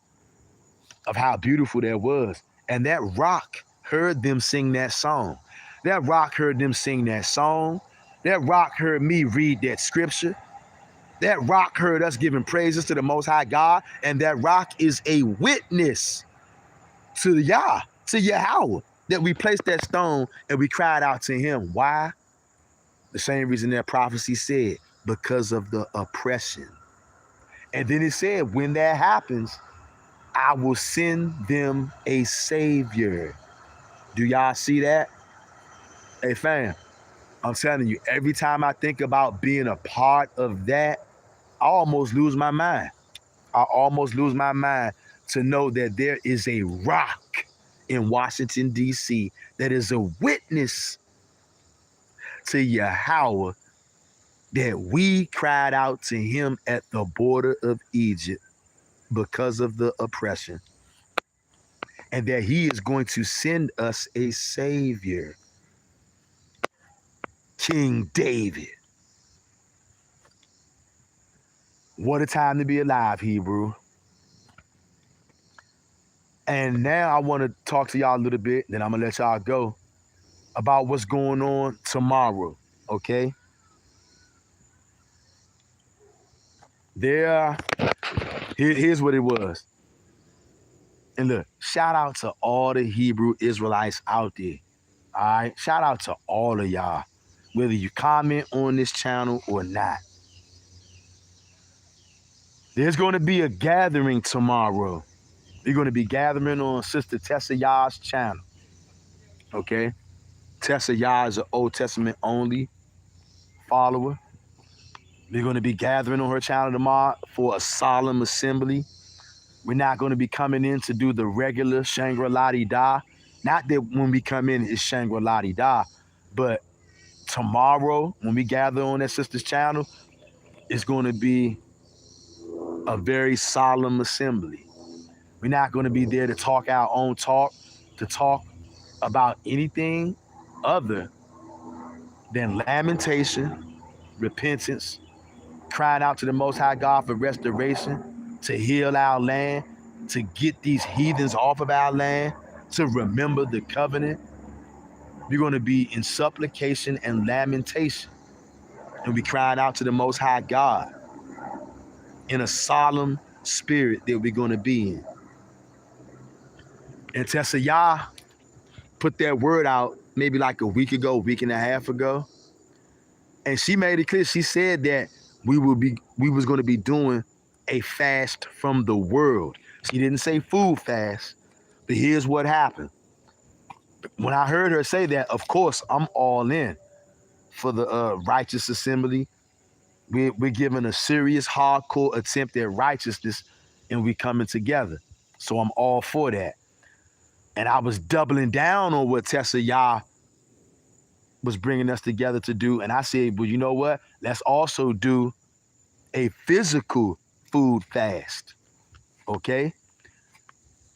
of how beautiful that was. And that rock heard them sing that song. That rock heard them sing that song. That rock heard me read that scripture. That rock heard us giving praises to the Most High God. And that rock is a witness to Yah, to Yahweh, that we placed that stone and we cried out to him. Why? The same reason that prophecy said, because of the oppression. And then it said, when that happens, I will send them a savior. Do y'all see that? Hey, fam, I'm telling you, every time I think about being a part of that, I almost lose my mind. I almost lose my mind to know that there is a rock in Washington, D.C. that is a witness to Yahweh, that we cried out to him at the border of Egypt because of the oppression, and that he is going to send us a savior, King David. What a time to be alive, Hebrew. And now I want to talk to y'all a little bit, then I'm going to let y'all go, about what's going on tomorrow, okay? Here's what it was. And look, shout out to all the Hebrew Israelites out there, all right? Shout out to all of y'all. whether you comment on this channel or not. There's going to be a gathering tomorrow. We're going to be gathering on Sister Tessa Yah's channel. Okay? Tessa Yah is an Old Testament only follower. We're going to be gathering on her channel tomorrow for a solemn assembly. We're not going to be coming in to do the regular Shangri-La-Di-Da. Not that when we come in, it's Shangri-La-Di-Da, but tomorrow, when we gather on that sister's channel, it's going to be a very solemn assembly. We're not going to be there to talk our own talk, to talk about anything other than lamentation, repentance, crying out to the Most High God for restoration, to heal our land, to get these heathens off of our land, to remember the covenant. We're going to be in supplication and lamentation, and we crying out to the Most High God in a solemn spirit that we're going to be in. And Tessa Yah put that word out maybe like a week and a half ago. And she made it clear. She said that we was going to be doing a fast from the world. She didn't say food fast, but here's what happened. When I heard her say that, of course, I'm all in for the righteous assembly. We're giving a serious, hardcore attempt at righteousness, and we coming together. So I'm all for that. And I was doubling down on what Tessa Yah was bringing us together to do. And I said, well, you know what? Let's also do a physical food fast, okay?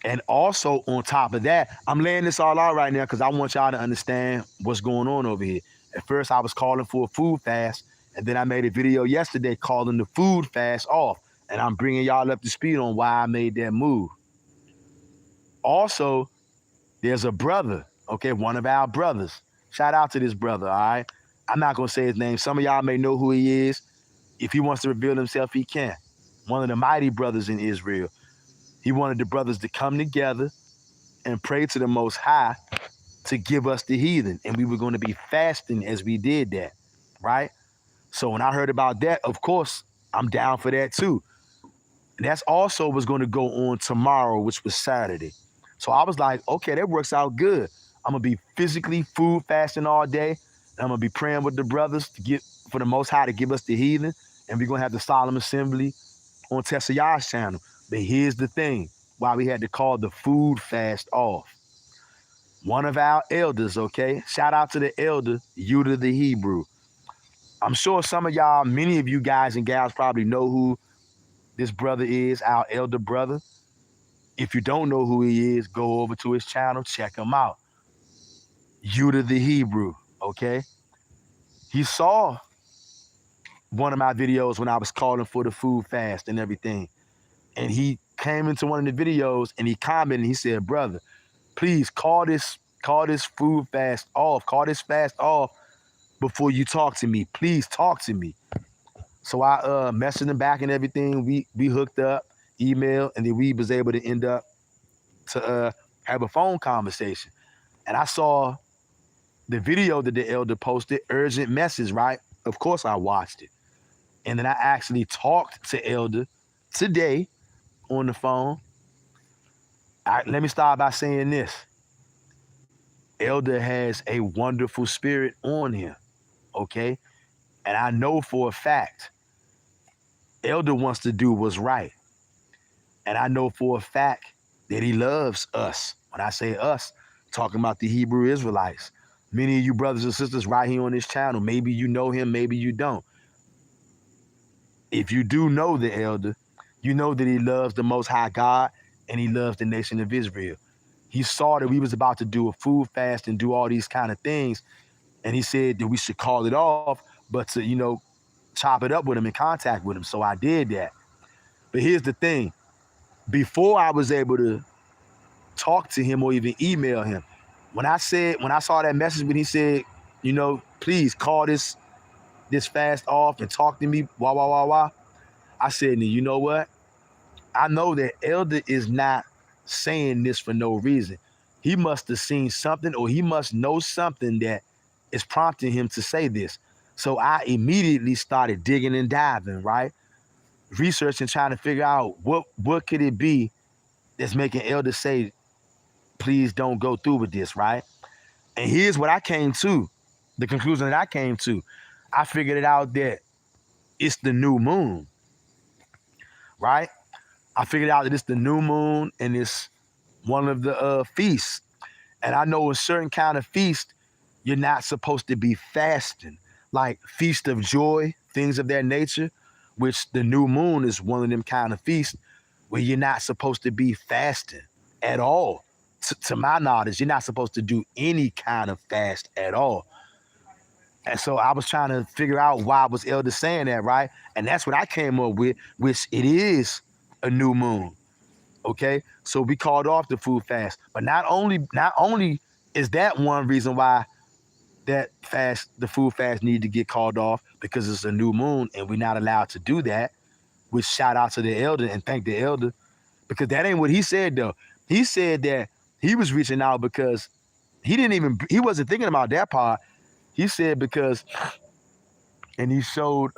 And also on top of that, I'm laying this all out right now because I want y'all to understand what's going on over here. At first, I was calling for a food fast, and then I made a video yesterday calling the food fast off. And I'm bringing y'all up to speed on why I made that move. Also, there's a brother, okay, one of our brothers. Shout out to this brother, all right? I'm not going to say his name. Some of y'all may know who he is. If he wants to reveal himself, he can. One of the mighty brothers in Israel. He wanted the brothers to come together and pray to the Most High to give us the heathen. And we were going to be fasting as we did that, right? So when I heard about that, of course, I'm down for that too. And that's also was going to go on tomorrow, which was Saturday. So I was like, okay, that works out good. I'm going to be physically food fasting all day. And I'm going to be praying with the brothers to get for the Most High to give us the heathen. And we're going to have the solemn assembly on Tessa Yah's channel. But here's the thing, why we had to call the food fast off. One of our elders, okay? Shout out to the elder, Yudah the Hebrew. I'm sure some of y'all, many of you guys and gals probably know who this brother is, our elder brother. If you don't know who he is, go over to his channel, check him out. Yudah the Hebrew, okay? He saw one of my videos when I was calling for the food fast and everything. And he came into one of the videos and he commented and he said, brother, please call this food fast off. Call this fast off before you talk to me. Please talk to me. So I messaged him back and everything. We hooked up, email, and then we was able to end up to have a phone conversation. And I saw the video that the elder posted, urgent message, right? Of course I watched it. And then I actually talked to Elder today on the phone. Let me start by saying this. Elder has a wonderful spirit on him, okay? And I know for a fact, Elder wants to do what's right. And I know for a fact that he loves us. When I say us, talking about the Hebrew Israelites. Many of you brothers and sisters right here on this channel, maybe you know him, maybe you don't. If you do know the elder, you know that he loves the Most High God and he loves the nation of Israel. He saw that we was about to do a food fast and do all these kind of things. And he said that we should call it off, but to, you know, chop it up with him and contact with him. So I did that. But here's the thing. Before I was able to talk to him or even email him, when I saw that message when he said, you know, please call this fast off and talk to me, I said, you know what? I know that Elder is not saying this for no reason. He must have seen something or he must know something that is prompting him to say this. So I immediately started digging and diving, right? Researching, trying to figure out what could it be that's making Elder say, please don't go through with this, right? And here's what I came to, the conclusion that I came to. I figured it out that it's the new moon, right? I figured out that it's the new moon and it's one of the feasts. And I know a certain kind of feast, you're not supposed to be fasting, like Feast of Joy, things of that nature, which the new moon is one of them kind of feasts where you're not supposed to be fasting at all. To my knowledge, you're not supposed to do any kind of fast at all. And so I was trying to figure out why was Elder saying that, right? And that's what I came up with, which it is a new moon. Okay, so we called off the food fast, but not only is that one reason why the food fast needed to get called off, because it's a new moon and we're not allowed to do that. Which shout out to the elder and thank the elder, because that ain't what he said though. He said that he was reaching out because he wasn't thinking about that part. He said because, and he showed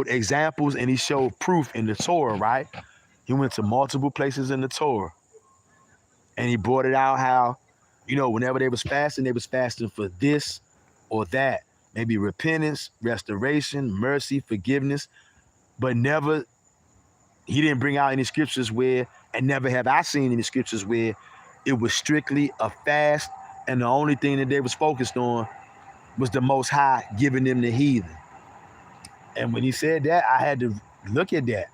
examples and he showed proof in the Torah, right? He went to multiple places in the Torah and he brought it out how, whenever they was fasting for this or that, maybe repentance, restoration, mercy, forgiveness, but never, he didn't bring out any scriptures where, and never have I seen any scriptures where it was strictly a fast and the only thing that they was focused on was the Most High giving them the heathen. And when he said that, I had to look at that.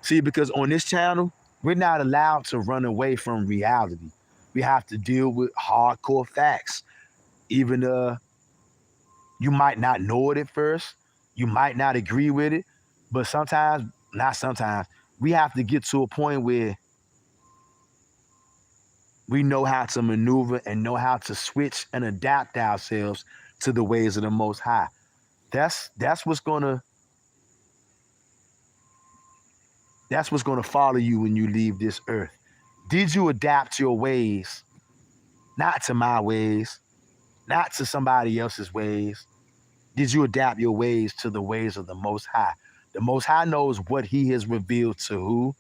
See, because on this channel, we're not allowed to run away from reality. We have to deal with hardcore facts. Even you might not know it at first, you might not agree with it, but we have to get to a point where we know how to maneuver and know how to switch and adapt ourselves to the ways of the Most High. That's what's gonna follow you when you leave this earth. Did you adapt your ways, not to my ways, not to somebody else's ways? Did you adapt your ways to the ways of the Most High? The Most High knows what he has revealed to who.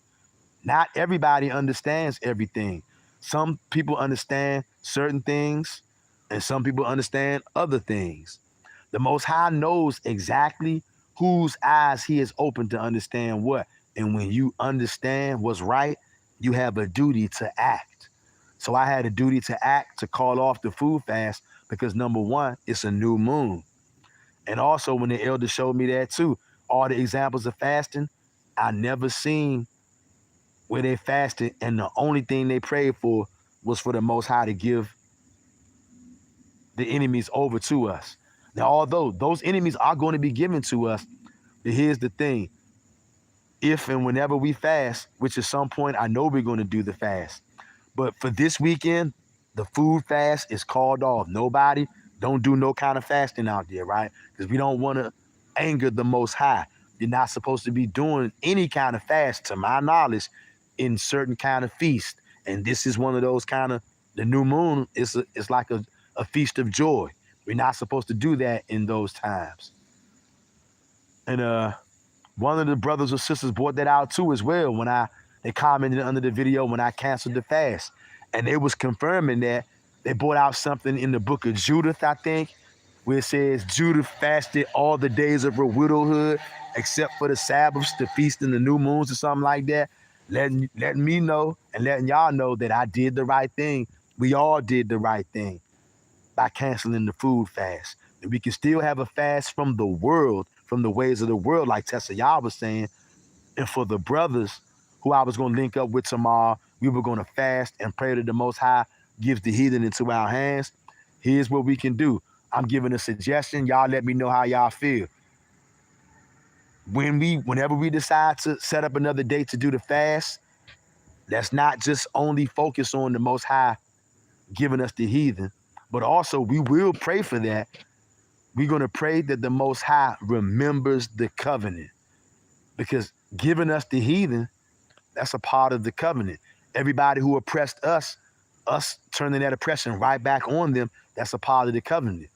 Not everybody understands everything. Some people understand certain things, and some people understand other things. The Most High knows exactly whose eyes he has opened to understand what. And when you understand what's right, you have a duty to act. So I had a duty to act, to call off the food fast, because number one, it's a new moon. And also when the elder showed me that too, all the examples of fasting, I never seen where they fasted and the only thing they prayed for was for the Most High to give the enemies over to us. Now, although those enemies are going to be given to us, but here's the thing. If and whenever we fast, which at some point I know we're going to do the fast, but for this weekend, the food fast is called off. Nobody, don't do no kind of fasting out there, right? Because we don't want to anger the Most High. You're not supposed to be doing any kind of fast, to my knowledge, in certain kind of feast. And this is one of those kind of, the new moon is like a feast of joy. We're not supposed to do that in those times. And one of the brothers or sisters brought that out too as well when they commented under the video when I canceled the fast. And they was confirming that they brought out something in the book of Judith, I think, where it says Judith fasted all the days of her widowhood except for the Sabbaths, the feast and the new moons or something like that. Letting me know and letting y'all know that I did the right thing. We all did the right thing by canceling the food fast. And we can still have a fast from the world, from the ways of the world, like Tessa Yah was saying. And for the brothers who I was going to link up with tomorrow, we were going to fast and pray that the Most High gives the heathen into our hands. Here's what we can do. I'm giving a suggestion. Y'all let me know how y'all feel. Whenever we decide to set up another date to do the fast, let's not just only focus on the Most High giving us the heathen, but also we will pray for that. We're going to pray that the Most High remembers the covenant, because giving us the heathen, that's a part of the covenant. Everybody who oppressed us us turning that oppression right back on them, that's a part of the covenant.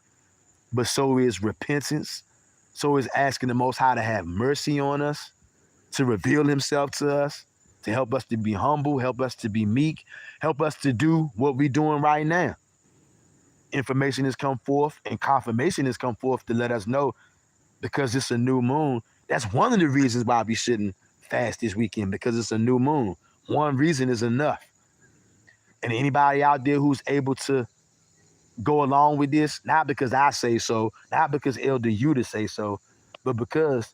But so is repentance. So is asking the Most High to have mercy on us, to reveal himself to us, to help us to be humble, help us to be meek, help us to do what we're doing right now. Information has come forth and confirmation has come forth to let us know, because it's a new moon. That's one of the reasons why we shouldn't fast this weekend, because it's a new moon. One reason is enough. And anybody out there who's able to go along with this, not because I say so, not because Elder Yuta say so, but because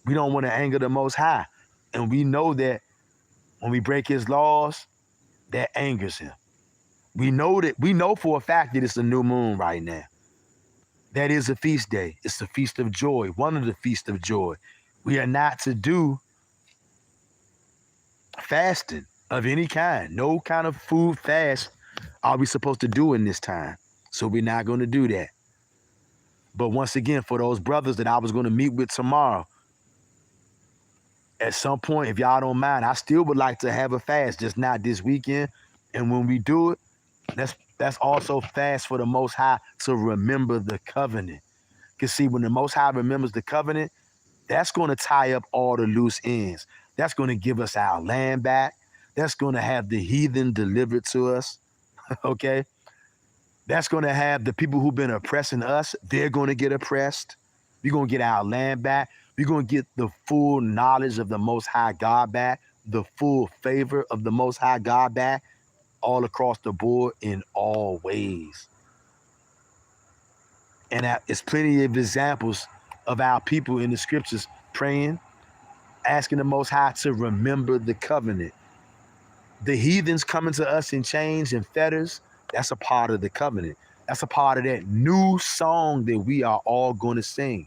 we don't want to anger the Most High. And we know that when we break his laws, that angers him. We know for a fact that it's a new moon right now. That is a feast day. It's the feast of joy, one of the feasts of joy. We are not to do fasting of any kind. No kind of food fast are we supposed to do in this time. So we're not going to do that. But once again, for those brothers that I was going to meet with tomorrow, at some point, if y'all don't mind, I still would like to have a fast, just not this weekend. And when we do it, that's also fast for the Most High to remember the covenant. Because see, when the Most High remembers the covenant, that's going to tie up all the loose ends. That's going to give us our land back. That's going to have the heathen delivered to us, okay? That's going to have the people who've been oppressing us, they're going to get oppressed. We're going to get our land back. We're going to get the full knowledge of the Most High God back, the full favor of the Most High God back, all across the board in all ways. And there's plenty of examples of our people in the scriptures praying, asking the Most High to remember the covenant. The heathens coming to us in chains and fetters, that's a part of the covenant. That's a part of that new song that we are all going to sing.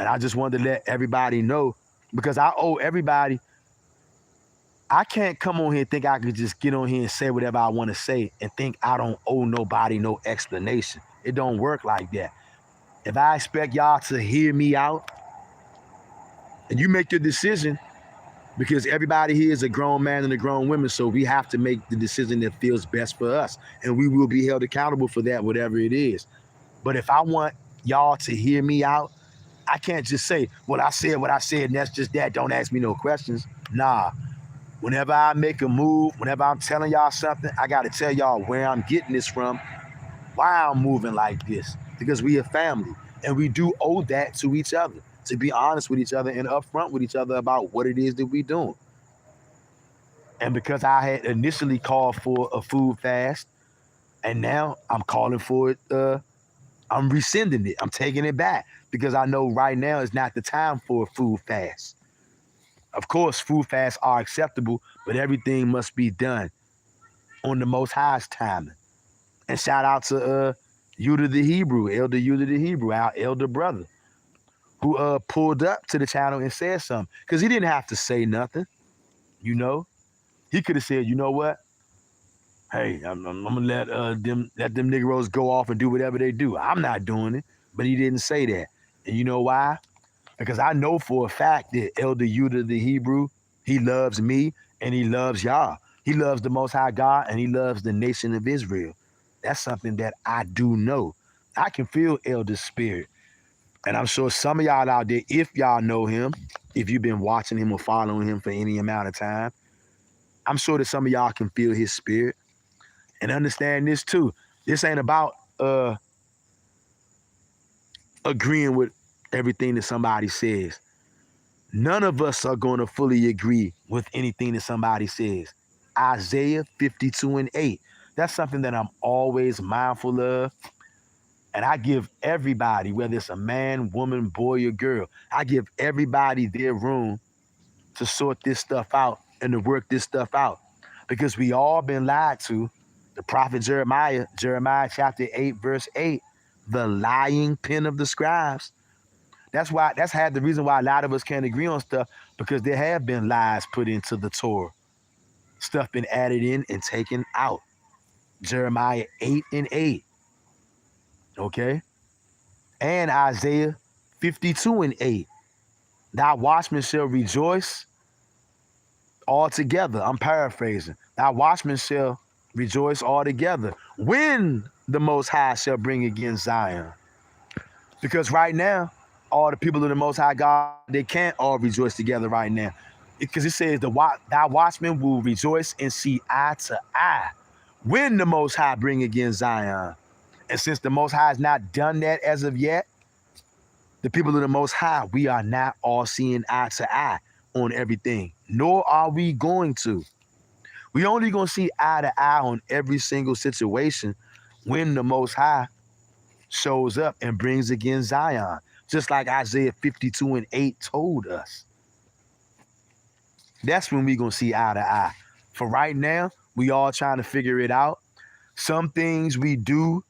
And I just wanted to let everybody know, because I owe everybody. I can't come on here and think I could just get on here and say whatever I want to say and think I don't owe nobody no explanation. It don't work like that. If I expect y'all to hear me out, and you make your decision, because everybody here is a grown man and a grown woman, so we have to make the decision that feels best for us, and we will be held accountable for that, whatever it is. But if I want y'all to hear me out, I can't just say, well, I said what I said, and that's just that. Don't ask me no questions. Nah. Whenever I make a move, whenever I'm telling y'all something, I got to tell y'all where I'm getting this from, why I'm moving like this, because we a family, and we do owe that to each other, to be honest with each other and upfront with each other about what it is that we doing. And because I had initially called for a food fast, and now I'm calling for it, I'm rescinding it. I'm taking it back, because I know right now is not the time for a food fast. Of course, food fasts are acceptable, but everything must be done on the Most High's timing. And shout out to Yuta the Hebrew, Elder Yuta the Hebrew, our elder brother, who pulled up to the channel and said something. Because he didn't have to say nothing, you know. He could have said, you know what? Hey, I'm gonna let them Negroes go off and do whatever they do. I'm not doing it. But he didn't say that. And you know why? Because I know for a fact that Elder Yuta the Hebrew, he loves me and he loves y'all. He loves the Most High God and he loves the nation of Israel. That's something that I do know. I can feel Elder's spirit. And I'm sure some of y'all out there, if y'all know him, if you've been watching him or following him for any amount of time, I'm sure that some of y'all can feel his spirit. And understand this too. This ain't about agreeing with everything that somebody says. None of us are going to fully agree with anything that somebody says. Isaiah 52:8. That's something that I'm always mindful of. And I give everybody, whether it's a man, woman, boy, or girl, I give everybody their room to sort this stuff out and to work this stuff out. Because we all been lied to. The prophet Jeremiah chapter 8, verse 8, the lying pen of the scribes. That's the reason why a lot of us can't agree on stuff, because there have been lies put into the Torah. Stuff been added in and taken out. Jeremiah 8:8. Okay? And Isaiah 52:8. Thy watchmen shall rejoice all together. I'm paraphrasing. Our watchmen shall rejoice all together when the Most High shall bring against Zion. Because right now, all the people of the Most High God, they can't all rejoice together right now. Because it says, thy watchmen will rejoice and see eye to eye when the Most High bring against Zion. And since the Most High has not done that as of yet, the people of the Most High, we are not all seeing eye to eye on everything, nor are we going to. We only going to see eye to eye on every single situation when the Most High shows up and brings against Zion, just like Isaiah 52:8 told us. That's when we going to see eye to eye. For right now, we all trying to figure it out. Some things we do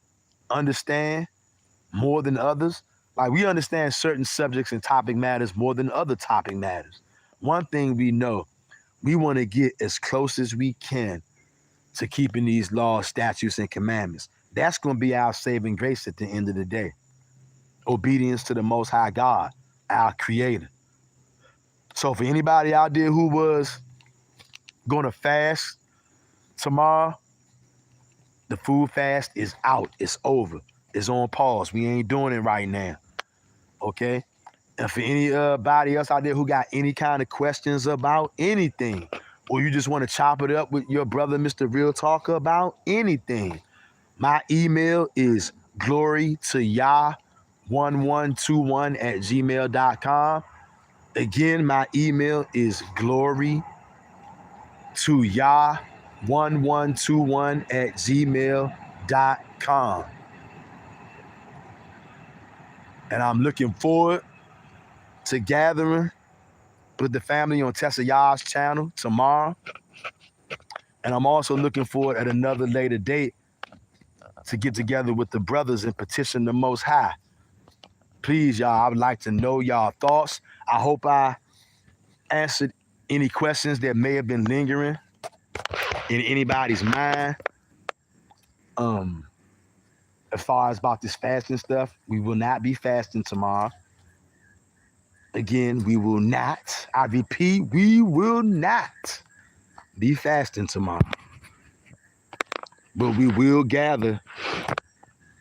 understand more than others. Like we understand certain subjects and topic matters more than other topic matters. One thing we know, we want to get as close as we can to keeping these laws, statutes, and commandments. That's going to be our saving grace at the end of the day. Obedience to the Most High God, our Creator. So for anybody out there who was going to fast tomorrow, the food fast is out. It's over. It's on pause. We ain't doing it right now. Okay? And for anybody else out there who got any kind of questions about anything, or you just want to chop it up with your brother, Mr. Real Talker, about anything, my email is glorytoyah1121@gmail.com. Again, my email is glorytoyah1121@gmail.com. And I'm looking forward to gathering with the family on Tessa Yah's channel tomorrow. And I'm also looking forward at another later date to get together with the brothers and petition the Most High. Please, y'all, I would like to know y'all thoughts. I hope I answered any questions that may have been lingering in anybody's mind. As far as about this fasting stuff, we will not be fasting tomorrow. Again, we will not. I repeat, we will not be fasting tomorrow. But we will gather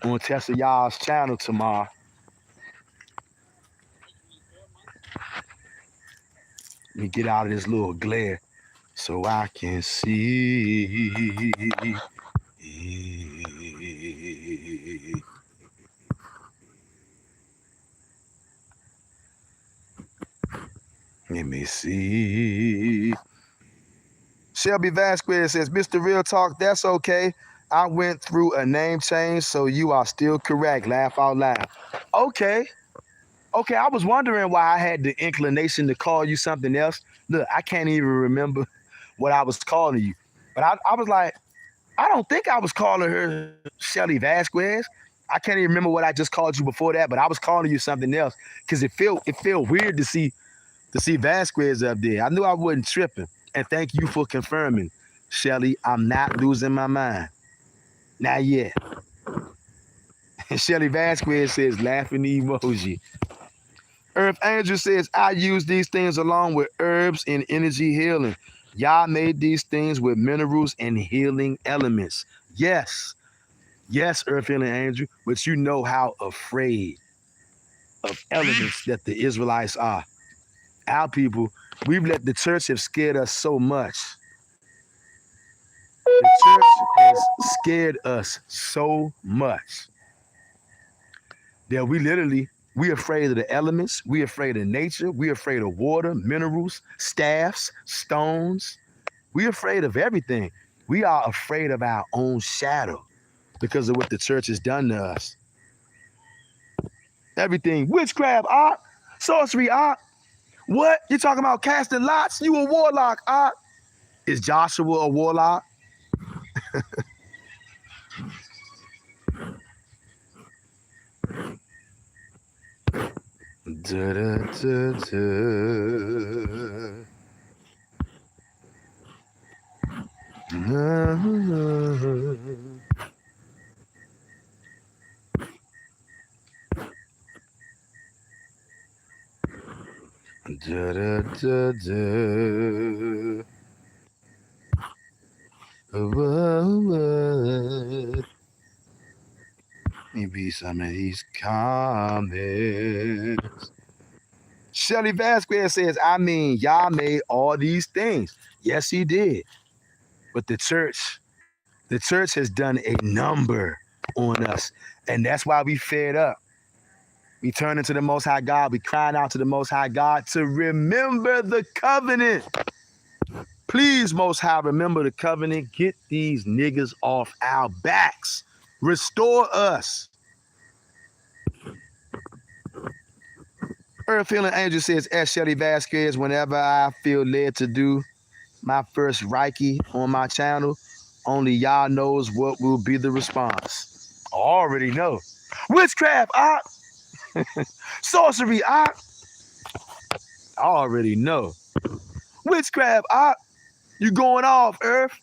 on Tessa Yah's channel tomorrow. Let me get out of this little glare so I can see. Let me see. Shelby Vasquez says, Mr. Real Talk, that's okay. I went through a name change, so you are still correct. Laugh out loud. Okay. Okay, I was wondering why I had the inclination to call you something else. Look, I can't even remember what I was calling you. But I was like, I don't think I was calling her Shelly Vasquez. I can't even remember what I just called you before that, but I was calling you something else because it felt weird to see Vasquez up there. I knew I wasn't tripping. And thank you for confirming, Shelly. I'm not losing my mind. Not yet. And Shelly Vasquez says, laughing emoji. Earth Angel says, I use these things along with herbs and energy healing. Y'all made these things with minerals and healing elements. Yes. Yes, Earth Healing Angel, but you know how afraid of elements that the Israelites are. Our people, we've let the church have scared us so much. The church has scared us so much that we're afraid of the elements. We're afraid of nature. We're afraid of water, minerals, staffs, stones. We're afraid of everything. We are afraid of our own shadow because of what the church has done to us. Everything. Witchcraft, art, sorcery, art. What? You talking about casting lots? You a warlock, art. Is Joshua a warlock? Da, da, da, da. Da, da, da, da. Let me read some of these comments. Shelly Vasquez says, I mean, Yah made all these things. Yes, he did. But the church has done a number on us. And that's why we fed up. We turn into the Most High God. We crying out to the Most High God to remember the covenant. Please, Most High, remember the covenant. Get these niggas off our backs. Restore us. Earth Healing Angel says, S. Shelly Vasquez, whenever I feel led to do my first Reiki on my channel, only y'all knows what will be the response. I already know. Witchcraft, sorcery, I already know. Witchcraft, you going off, Earth.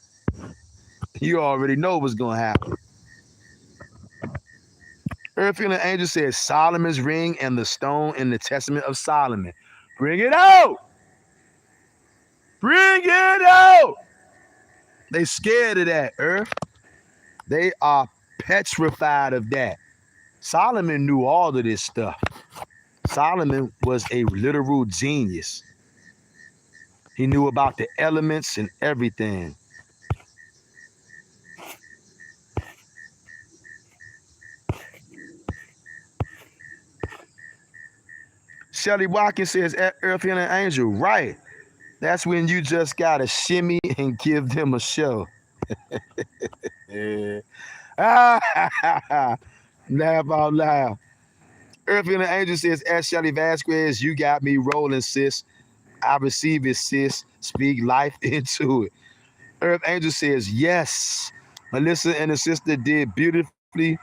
You already know what's going to happen. Earth Healing Angel says, Solomon's ring and the stone in the Testament of Solomon. Bring it out. Bring it out. They scared of that, Earth. They are petrified of that. Solomon knew all of this stuff. Solomon was a literal genius. He knew about the elements and everything. Shelly Watkins says, Earth Healing Angel, right. That's when you just got to shimmy and give them a show. Laugh out loud. Earth Healing Angel says, Shelly Vasquez, you got me rolling, sis. I receive it, sis. Speak life into it. Earth Angel says, yes. Melissa and the sister did beautifully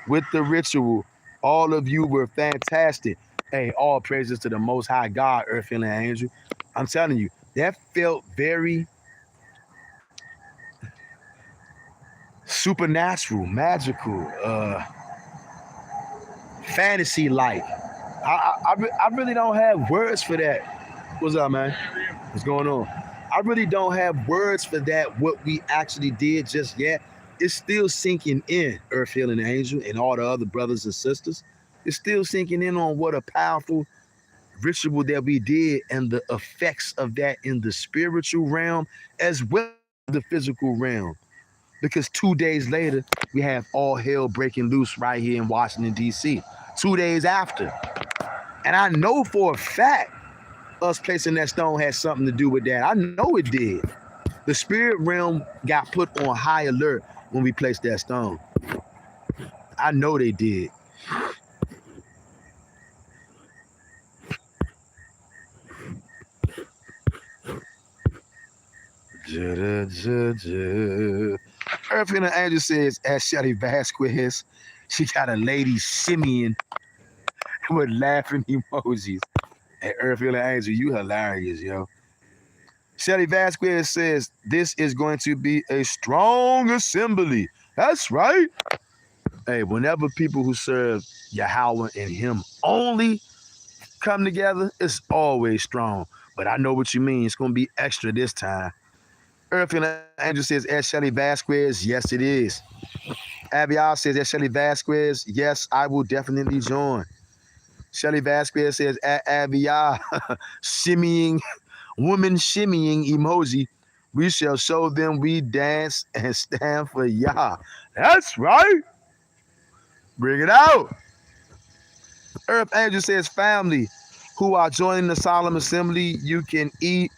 with the ritual. All of you were fantastic. Hey, all praises to the Most High God, Earth Healing Angel. I'm telling you, that felt very supernatural, magical, fantasy-like. I really don't have words for that. What's up, man? What's going on? I really don't have words for that, what we actually did just yet. It's still sinking in, Earth Healing Angel and all the other brothers and sisters. It's still sinking in on what a powerful ritual that we did and the effects of that in the spiritual realm as well as the physical realm. Because 2 days later, we have all hell breaking loose right here in Washington, D.C. 2 days after. And I know for a fact us placing that stone had something to do with that. I know it did. The spirit realm got put on high alert when we placed that stone. I know they did. Earth Healing Angel says, as Shelly Vasquez, she got a lady shimmying with laughing emojis. And Earth Healing Angel, you hilarious, yo. Shelly Vasquez says, this is going to be a strong assembly. That's right. Hey, whenever people who serve Yahweh and him only come together, it's always strong. But I know what you mean. It's going to be extra this time. Earth Healing Angel says, as Shelly Vasquez, yes, it is. Abial says, as Shelly Vasquez, yes, I will definitely join. Shelly Vasquez says, Abial, shimmying, woman shimmying emoji. We shall show them we dance and stand for Yah. That's right. Bring it out. Earth Angel says, family who are joining the solemn assembly, you can eat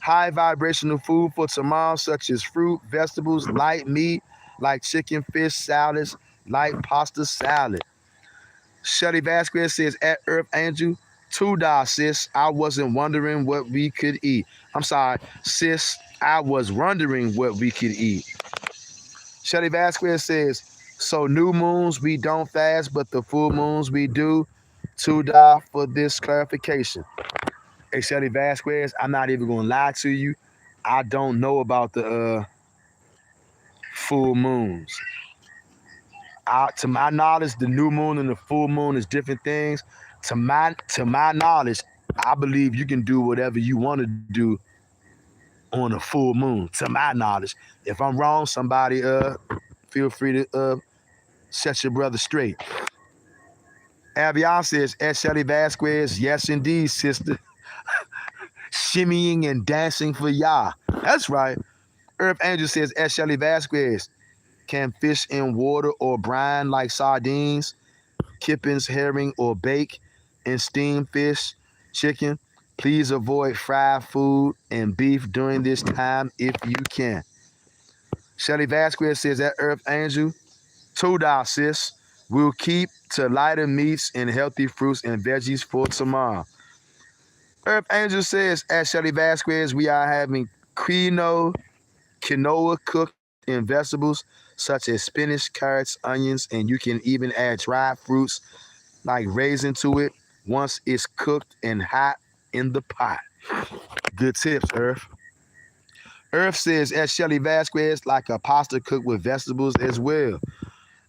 high vibrational food for tomorrow, such as fruit, vegetables, light meat, like chicken, fish, salads, light pasta salad. Shelly Vasquez says, at Earth Angel, $2, sis. I wasn't wondering what we could eat. I'm sorry, sis. I was wondering what we could eat. Shelly Vasquez says, so new moons we don't fast, but the full moons we do. $2 for this clarification. Hey, Shelly Vasquez, I'm not even going to lie to you. I don't know about the full moons. To my knowledge, the new moon and the full moon is different things. To my knowledge, I believe you can do whatever you want to do on a full moon. To my knowledge, if I'm wrong, somebody feel free to Set your brother straight. Avion says, S. Shelly Vasquez, yes indeed, sister. Shimmying and dancing for Yah. That's right. Earth Angel says, S. Shelly Vasquez, can fish in water or brine like sardines, kippings, herring, or bake, and steamed fish, chicken. Please avoid fried food and beef during this time if you can. Shelly Vasquez says that Earth Angel, $2, sis. We'll keep to lighter meats and healthy fruits and veggies for tomorrow. Earth Angel says at Shelly Vasquez, we are having quinoa cooked in vegetables such as spinach, carrots, onions, and you can even add dried fruits like raisin to it once it's cooked and hot in the pot. Good tips, Earth. Earth says at Shelly Vasquez, like a pasta cooked with vegetables as well.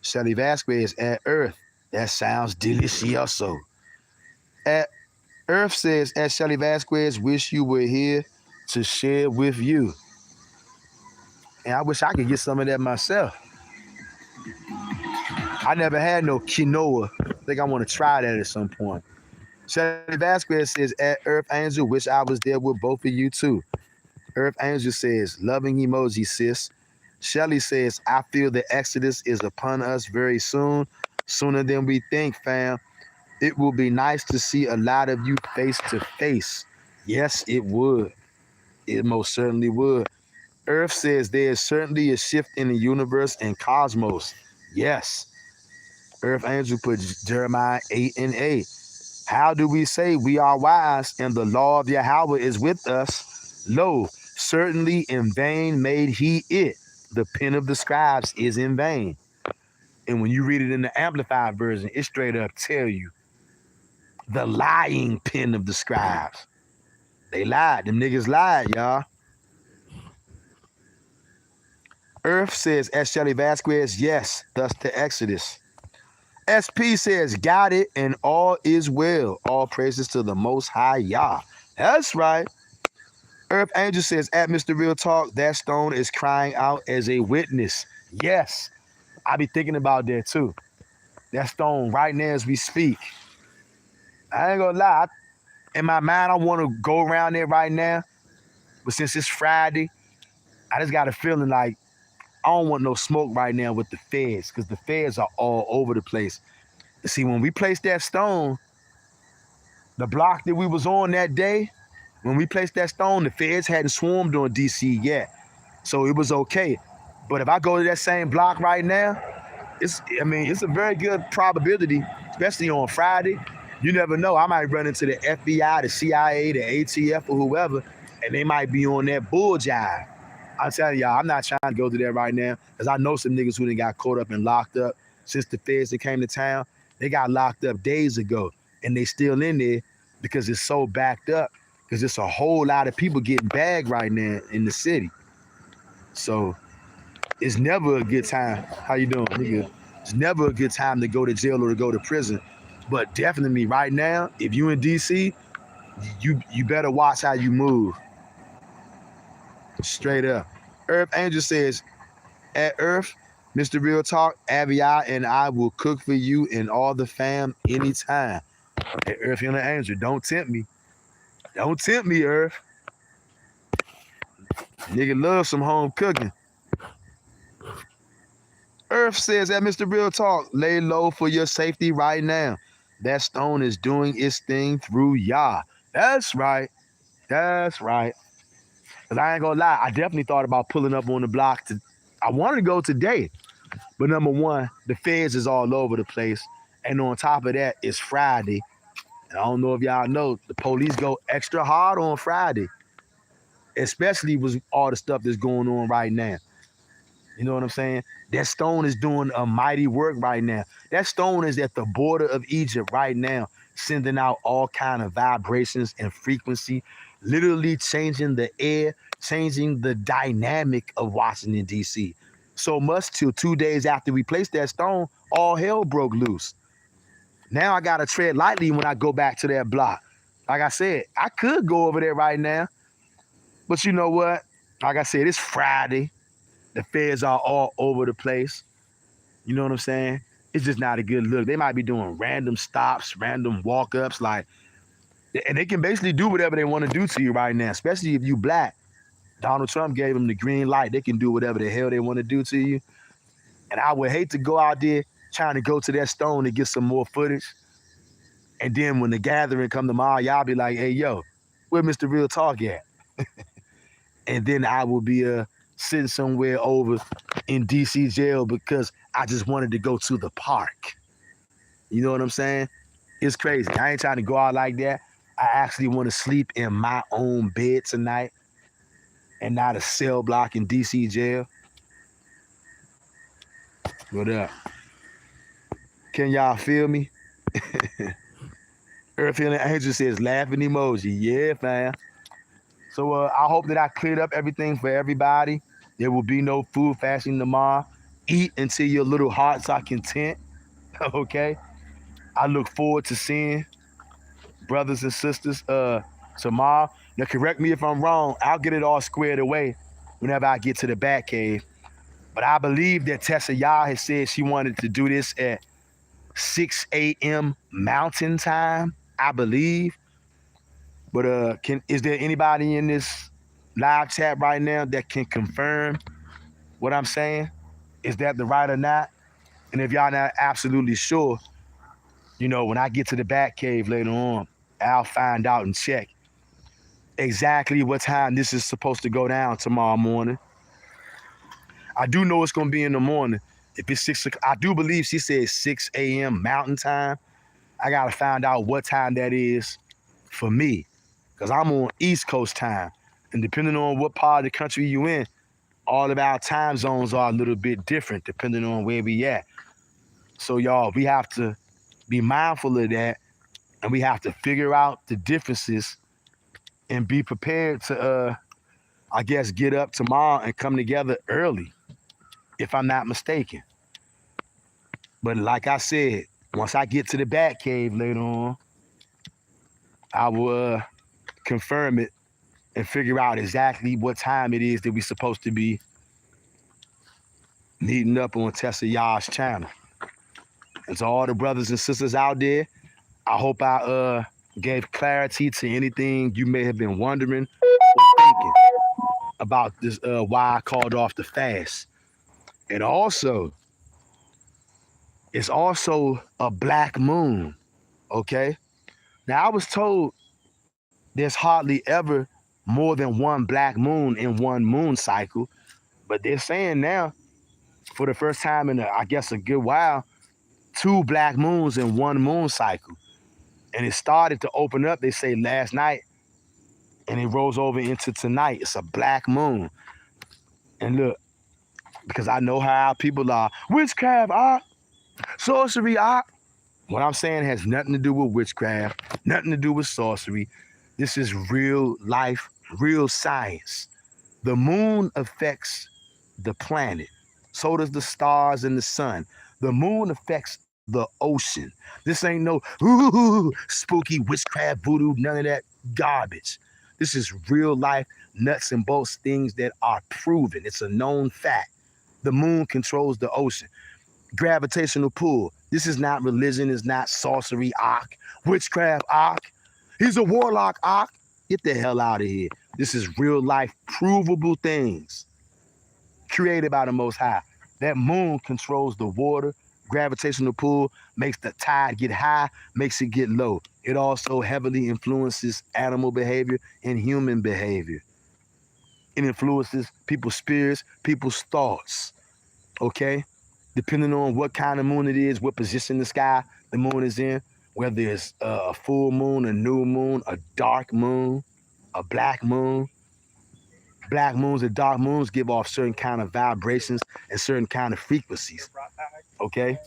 Shelly Vasquez at Earth, that sounds delicioso. At Earth says at Shelly Vasquez, wish you were here to share with you. And I wish I could get some of that myself. I never had no quinoa. I think I want to try that at some point. Shelly Vasquez says, at Earth Angel, wish I was there with both of you too. Earth Angel says, loving emoji, sis. Shelly says, I feel the Exodus is upon us very soon, sooner than we think, fam. It will be nice to see a lot of you face to face. Yes, it would. It most certainly would. Earth says there is certainly a shift in the universe and cosmos. Yes. Earth Angel put Jeremiah 8:8. How do we say we are wise and the law of Yahweh is with us? Lo, certainly in vain made he it. The pen of the scribes is in vain. And when you read it in the Amplified version, it straight up tell you the lying pen of the scribes. They lied. Them niggas lied, y'all. Earth says, S. Shelly Vasquez, yes, thus the Exodus. SP says, got it, and all is well. All praises to the Most High Yah. That's right. Earth Angel says, at Mr. Real Talk, that stone is crying out as a witness. Yes, I be thinking about that too. That stone right now as we speak. I ain't gonna lie. In my mind, I want to go around there right now. But since it's Friday, I just got a feeling like I don't want no smoke right now with the feds because the feds are all over the place. See, when we placed that stone, the block that we was on that day, when we placed that stone, the feds hadn't swarmed on DC yet. So it was okay. But if I go to that same block right now, it's a very good probability, especially on Friday. You never know. I might run into the FBI, the CIA, the ATF, or whoever, and they might be on that bull jive. I'm telling y'all, I'm not trying to go to that right now because I know some niggas who done got caught up and locked up since the feds that came to town. They got locked up days ago, and they still in there because it's so backed up because it's a whole lot of people getting bagged right now in the city. So it's never a good time. How you doing, nigga? It's never a good time to go to jail or to go to prison. But definitely right now, if you in DC, you better watch how you move. Straight up. Earth Angel says, at Earth, Mr. Real Talk, Avia and I will cook for you and all the fam anytime. At Earth and the Angel, don't tempt me. Don't tempt me, Earth. Nigga love some home cooking. Earth says that Mr. Real Talk, lay low for your safety right now. That stone is doing its thing through Yah. That's right. That's right. Because I ain't gonna lie, I definitely thought about pulling up on the block. I wanted to go today. But number one, the feds is all over the place. And on top of that, it's Friday. And I don't know if y'all know, the police go extra hard on Friday. Especially with all the stuff that's going on right now. You know what I'm saying? That stone is doing a mighty work right now. That stone is at the border of Egypt right now, sending out all kind of vibrations and frequency, literally changing the air, changing the dynamic of Washington, D.C. So much till 2 days after we placed that stone, all hell broke loose. Now I got to tread lightly when I go back to that block. Like I said, I could go over there right now, but you know what? Like I said, it's Friday. The feds are all over the place. You know what I'm saying? It's just not a good look. They might be doing random stops, random walk-ups, like, and they can basically do whatever they want to do to you right now, especially if you black. Donald Trump gave them the green light. They can do whatever the hell they want to do to you. And I would hate to go out there trying to go to that stone to get some more footage. And then when the gathering come tomorrow, y'all be like, hey, yo, where Mr. Real Talk at? And then I will be sitting somewhere over in DC jail because I just wanted to go to the park. You know what I'm saying? It's crazy. I ain't trying to go out like that. I actually want to sleep in my own bed tonight and not a cell block in DC jail. What up? Can y'all feel me? Earth Healing Angel says laughing emoji. Yeah, fam. So I hope that I cleared up everything for everybody. There will be no food fasting tomorrow. Eat until your little hearts are content. Okay? I look forward to seeing brothers and sisters tomorrow. Now, correct me if I'm wrong. I'll get it all squared away whenever I get to the Bat Cave. But I believe that Tessa Yah has said she wanted to do this at 6 a.m. Mountain Time, I believe. But is there anybody in this live chat right now that can confirm what I'm saying? Is that the right or not? And if y'all not absolutely sure, you know, when I get to the Bat Cave later on, I'll find out and check exactly what time this is supposed to go down tomorrow morning. I do know it's going to be in the morning. If it's 6 o'clock, I do believe she said 6 a.m. Mountain Time. I got to find out what time that is for me, because I'm on East Coast time. And depending on what part of the country you in, all of our time zones are a little bit different depending on where we at. So y'all, we have to be mindful of that, and we have to figure out the differences and be prepared to, I guess, get up tomorrow and come together early, if I'm not mistaken. But like I said, once I get to the Bat Cave later on, I will confirm it and figure out exactly what time it is that we're supposed to be meeting up on Tessa Yah's channel. And to all the brothers and sisters out there, I hope I gave clarity to anything you may have been wondering or thinking about this, why I called off the fast. And also, it's also a black moon, okay? Now, I was told there's hardly ever more than one black moon in one moon cycle, but they're saying now, for the first time in, I guess, a good while, 2 black moons in one moon cycle. And it started to open up, they say, last night, and it rolls over into tonight. It's a black moon. And look, because I know how people are, witchcraft, sorcery, What I'm saying has nothing to do with witchcraft, nothing to do with sorcery. This is real life, real science. The moon affects the planet. So does the stars and the sun. The moon affects the ocean. This ain't no spooky witchcraft, voodoo, none of that garbage. This is real life, nuts and bolts things that are proven. It's a known fact. The moon controls the ocean. Gravitational pull. This is not religion. It's not sorcery, witchcraft, He's a warlock, Get the hell out of here. This is real life, provable things created by the Most High. That moon controls the water. Gravitational pull makes the tide get high, makes it get low. It also heavily influences animal behavior and human behavior. It influences people's spirits, people's thoughts, okay? Depending on what kind of moon it is, what position in the sky the moon is in, whether it's a full moon, a new moon, a dark moon, a black moon. Black moons and dark moons give off certain kind of vibrations and certain kind of frequencies, okay?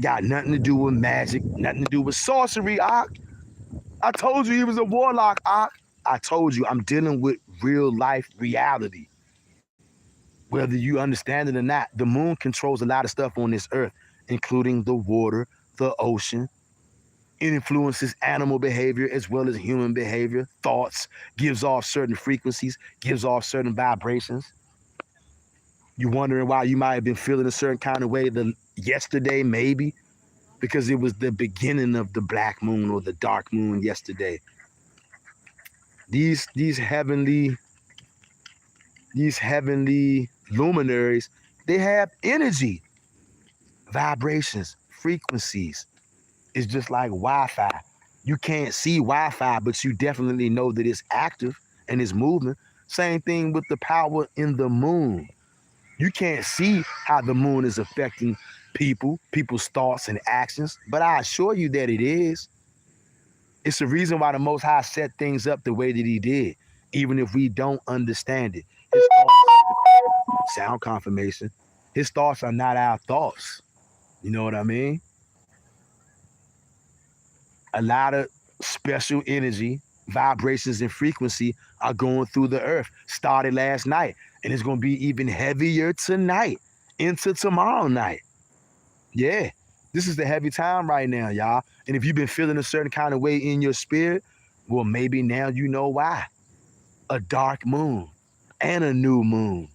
Got nothing to do with magic, nothing to do with sorcery, I told you he was a warlock, I told you I'm dealing with real life reality. Whether you understand it or not, the moon controls a lot of stuff on this earth, including the water, the ocean. It influences animal behavior as well as human behavior, thoughts, gives off certain frequencies, gives off certain vibrations. You wondering why you might have been feeling a certain kind of way yesterday, maybe because it was the beginning of the black moon or the dark moon yesterday. These heavenly luminaries, they have energy, vibrations, frequencies. It's just like Wi-Fi. You can't see Wi-Fi, but you definitely know that it's active and it's moving. Same thing with the power in the moon. You can't see how the moon is affecting people's thoughts and actions, but I assure you that it is. It's the reason why the Most High set things up the way that he did, even if we don't understand it. His thoughts, sound confirmation, his thoughts are not our thoughts. You know what I mean? A lot of special energy, vibrations, and frequency are going through the earth. Started last night, and it's going to be even heavier tonight into tomorrow night. Yeah, this is the heavy time right now, y'all. And if you've been feeling a certain kind of way in your spirit, well, maybe now you know why. A dark moon and a new moon.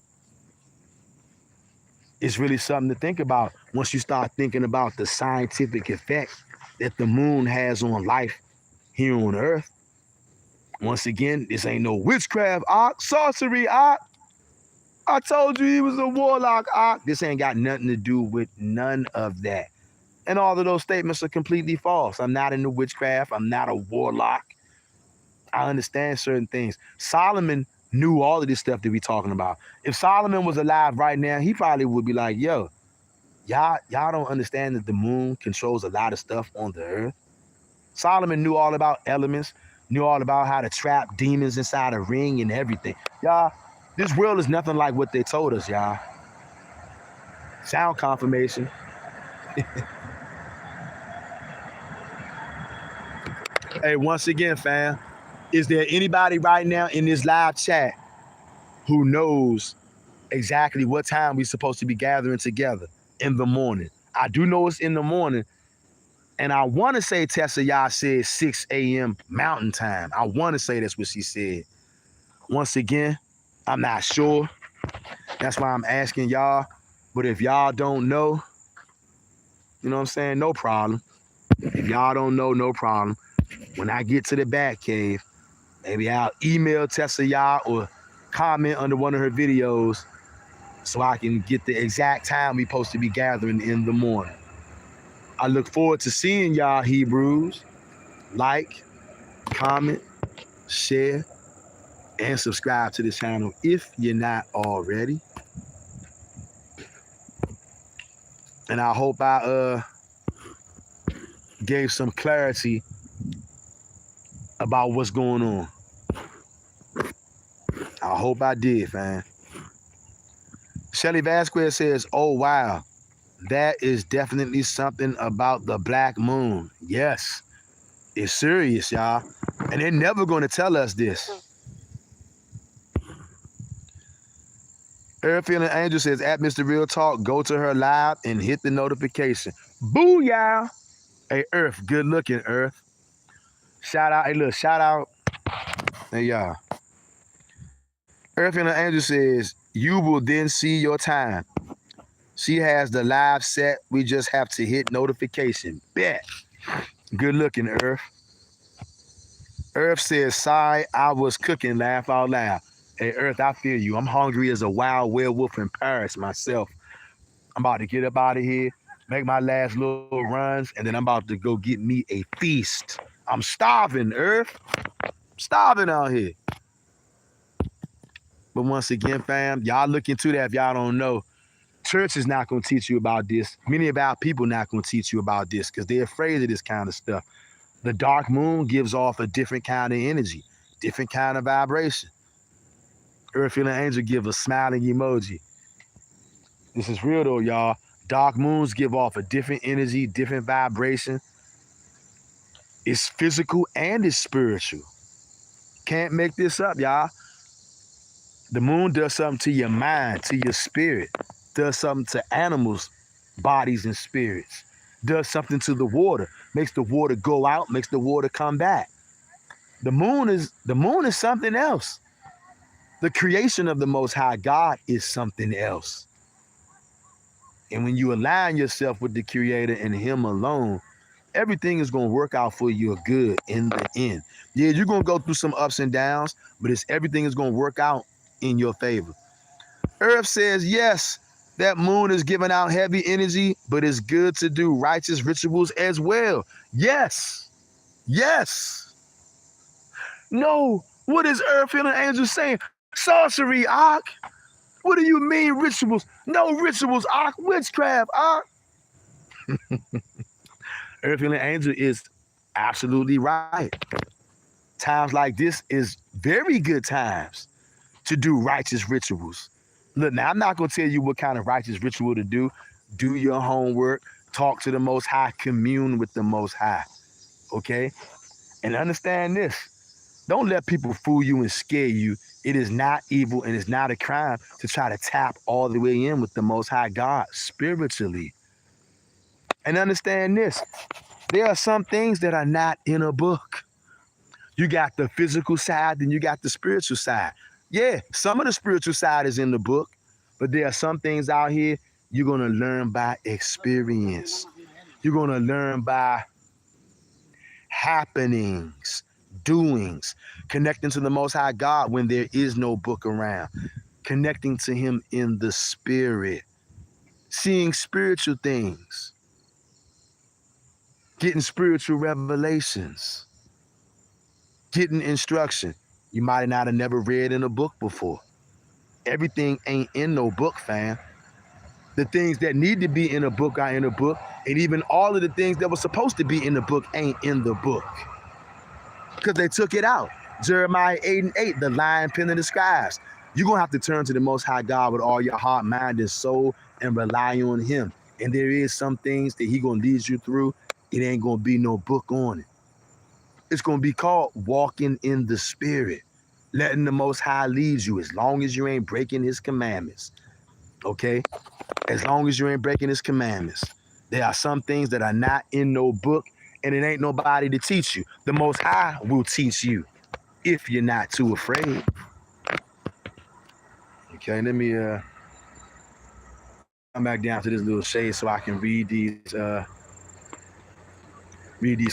It's really something to think about once you start thinking about the scientific effect that the moon has on life here on Earth. Once again, this ain't no witchcraft, sorcery, I told you he was a warlock, This ain't got nothing to do with none of that. And all of those statements are completely false. I'm not into witchcraft. I'm not a warlock. I understand certain things. Solomon knew all of this stuff that we talking about. If Solomon was alive right now, he probably would be like, yo, y'all don't understand that the moon controls a lot of stuff on the earth. Solomon knew all about elements, knew all about how to trap demons inside a ring and everything. Y'all, this world is nothing like what they told us, y'all. Sound confirmation. Hey, once again, fam, is there anybody right now in this live chat who knows exactly what time we're supposed to be gathering together in the morning? I do know it's in the morning, and I want to say Tessa Yah said 6 a.m. Mountain Time. I want to say that's what she said. Once again, I'm not sure. That's why I'm asking y'all. But if y'all don't know, you know what I'm saying? No problem. If y'all don't know, no problem. When I get to the Bat Cave, maybe I'll email Tessa Yah or comment under one of her videos so I can get the exact time we're supposed to be gathering in the morning. I look forward to seeing y'all, Hebrews. Like, comment, share, and subscribe to this channel if you're not already. And I hope I gave some clarity about what's going on. I hope I did, fam. Shelly Vasquez says, oh, wow, that is definitely something about the black moon. Yes, it's serious, y'all. And they're never going to tell us this. Earth Feeling Angel says, at Mr. Real Talk, go to her live and hit the notification. Booyah! Hey, Earth, good looking, Earth. Shout out, hey, look, shout out. Hey, y'all. Earth Feeling Angel says, you will then see your time. She has the live set. We just have to hit notification. Bet. Good looking, Earth. Earth says, sorry, I was cooking, laugh out loud. Hey, Earth, I feel you. I'm hungry as a wild werewolf in Paris myself. I'm about to get up out of here, make my last little runs, and then I'm about to go get me a feast. I'm starving, Earth. I'm starving out here. But once again, fam, y'all look into that if y'all don't know. Church is not going to teach you about this. Many of our people not going to teach you about this because they're afraid of this kind of stuff. The dark moon gives off a different kind of energy, different kind of vibration. Earth Feeling Angel give a smiling emoji. This is real though, y'all. Dark moons give off a different energy, different vibration. It's physical and it's spiritual. Can't make this up, y'all. The moon does something to your mind, to your spirit. Does something to animals' bodies and spirits. Does something to the water. Makes the water go out, makes the water come back. The moon is something else. The creation of the Most High God is something else. And when you align yourself with the Creator and Him alone, everything is going to work out for your good in the end. Yeah, you're going to go through some ups and downs, but everything is going to work out in your favor. Earth says, yes, that moon is giving out heavy energy, but it's good to do righteous rituals as well. Yes. Yes. No. What is Earth and the angels saying? Sorcery, Ak. What do you mean rituals? No rituals, Ak. Witchcraft, Ak. Earth and the angel is absolutely right. Times like this is very good times to do righteous rituals. Look, now I'm not going to tell you what kind of righteous ritual to do. Do your homework, talk to the Most High, commune with the Most High, okay? And understand this. Don't let people fool you and scare you. It is not evil and it's not a crime to try to tap all the way in with the Most High God spiritually. And understand this. There are some things that are not in a book. You got the physical side, then you got the spiritual side. Yeah, some of the spiritual side is in the book, but there are some things out here you're going to learn by experience. You're going to learn by happenings, doings, connecting to the Most High God when there is no book around, connecting to Him in the spirit, seeing spiritual things, getting spiritual revelations, getting instruction you might not have never read in a book before. Everything ain't in no book, fam. The things that need to be in a book are in a book, and even all of the things that were supposed to be in the book ain't in the book because they took it out. Jeremiah 8:8, the lion pen of the scribes. You're going to have to turn to the Most High God with all your heart, mind, and soul and rely on Him. And there is some things that He going to lead you through. It ain't going to be no book on it. It's going to be called walking in the spirit, letting the Most High lead you as long as you ain't breaking His commandments, okay? As long as you ain't breaking His commandments. There are some things that are not in no book, and it ain't nobody to teach you. The Most High will teach you if you're not too afraid. Okay, let me come back down to this little shade so I can read these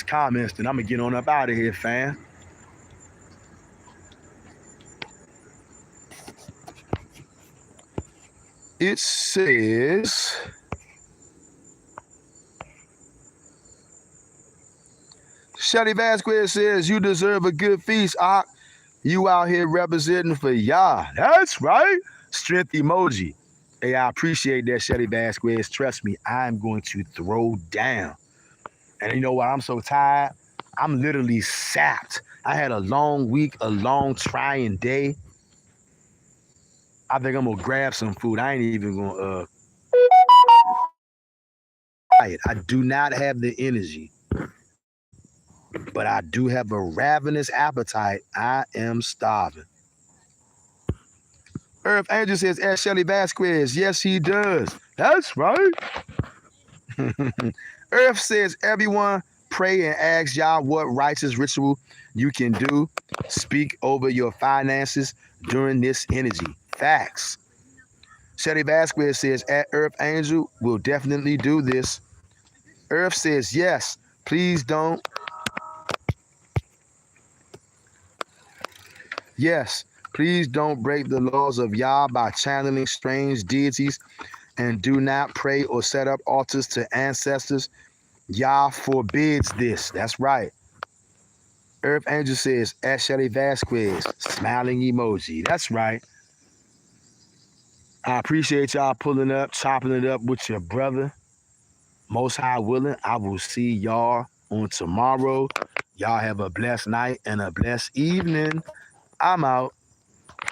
comments, and I'm gonna get on up out of here, fam. It says, Shelly Vasquez says, you deserve a good feast, Ak. You out here representing for Yah. That's right. Strength emoji. Hey, I appreciate that, Shelly Vasquez. Trust me, I'm going to throw down. And you know what? I'm so tired. I'm literally sapped. I had a long week, a long trying day. I think I'm going to grab some food. I ain't even going to I do not have the energy, but I do have a ravenous appetite. I am starving. Earth Angel says, ask Shelly Vasquez. Yes, he does. That's right. Earth says, everyone pray and ask Yah what righteous ritual you can do. Speak over your finances during this energy. Facts. Shelly Vasquez says, at Earth Angel will definitely do this. Earth says, yes, please don't. Yes, please don't break the laws of Yah by channeling strange deities, and do not pray or set up altars to ancestors. Yah forbids this. That's right. Earth Angel says, at Shelly Vasquez, smiling emoji. That's right. I appreciate y'all pulling up, chopping it up with your brother. Most High willing, I will see y'all on tomorrow. Y'all have a blessed night and a blessed evening. I'm out.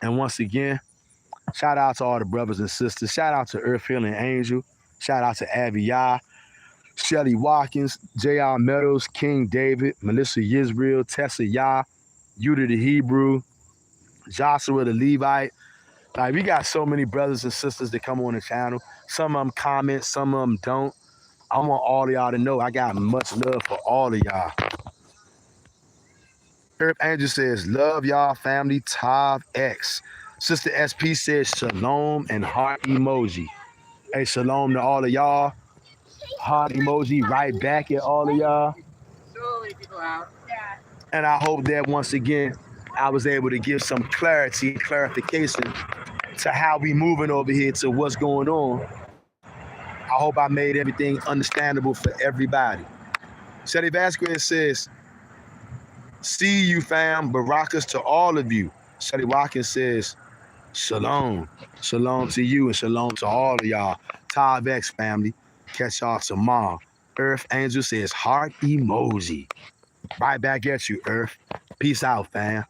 And once again, shout out to all the brothers and sisters. Shout out to Earth Healing Angel. Shout out to Abby Yah, Shelly Watkins, J.R. Meadows, King David, Melissa Yisrael, Tessa Yah, Yudah the Hebrew, Joshua the Levite. Like, we got so many brothers and sisters that come on the channel. Some of them comment, some of them don't. I want all of y'all to know I got much love for all of y'all. Earth Angel says, love y'all family, Tav X. Sister SP says, shalom and heart emoji. Hey, shalom to all of y'all. Heart emoji right back at all of y'all. And I hope that once again, I was able to give some clarity, clarification to how we moving over here to what's going on. I hope I made everything understandable for everybody. Shetty Vasquez says, see you, fam. Barakas to all of you. Shetty Watkins says, shalom. Shalom to you and shalom to all of y'all. Tav X family. Catch y'all tomorrow. Earth Angel says, heart emoji. Right back at you, Earth. Peace out, fam.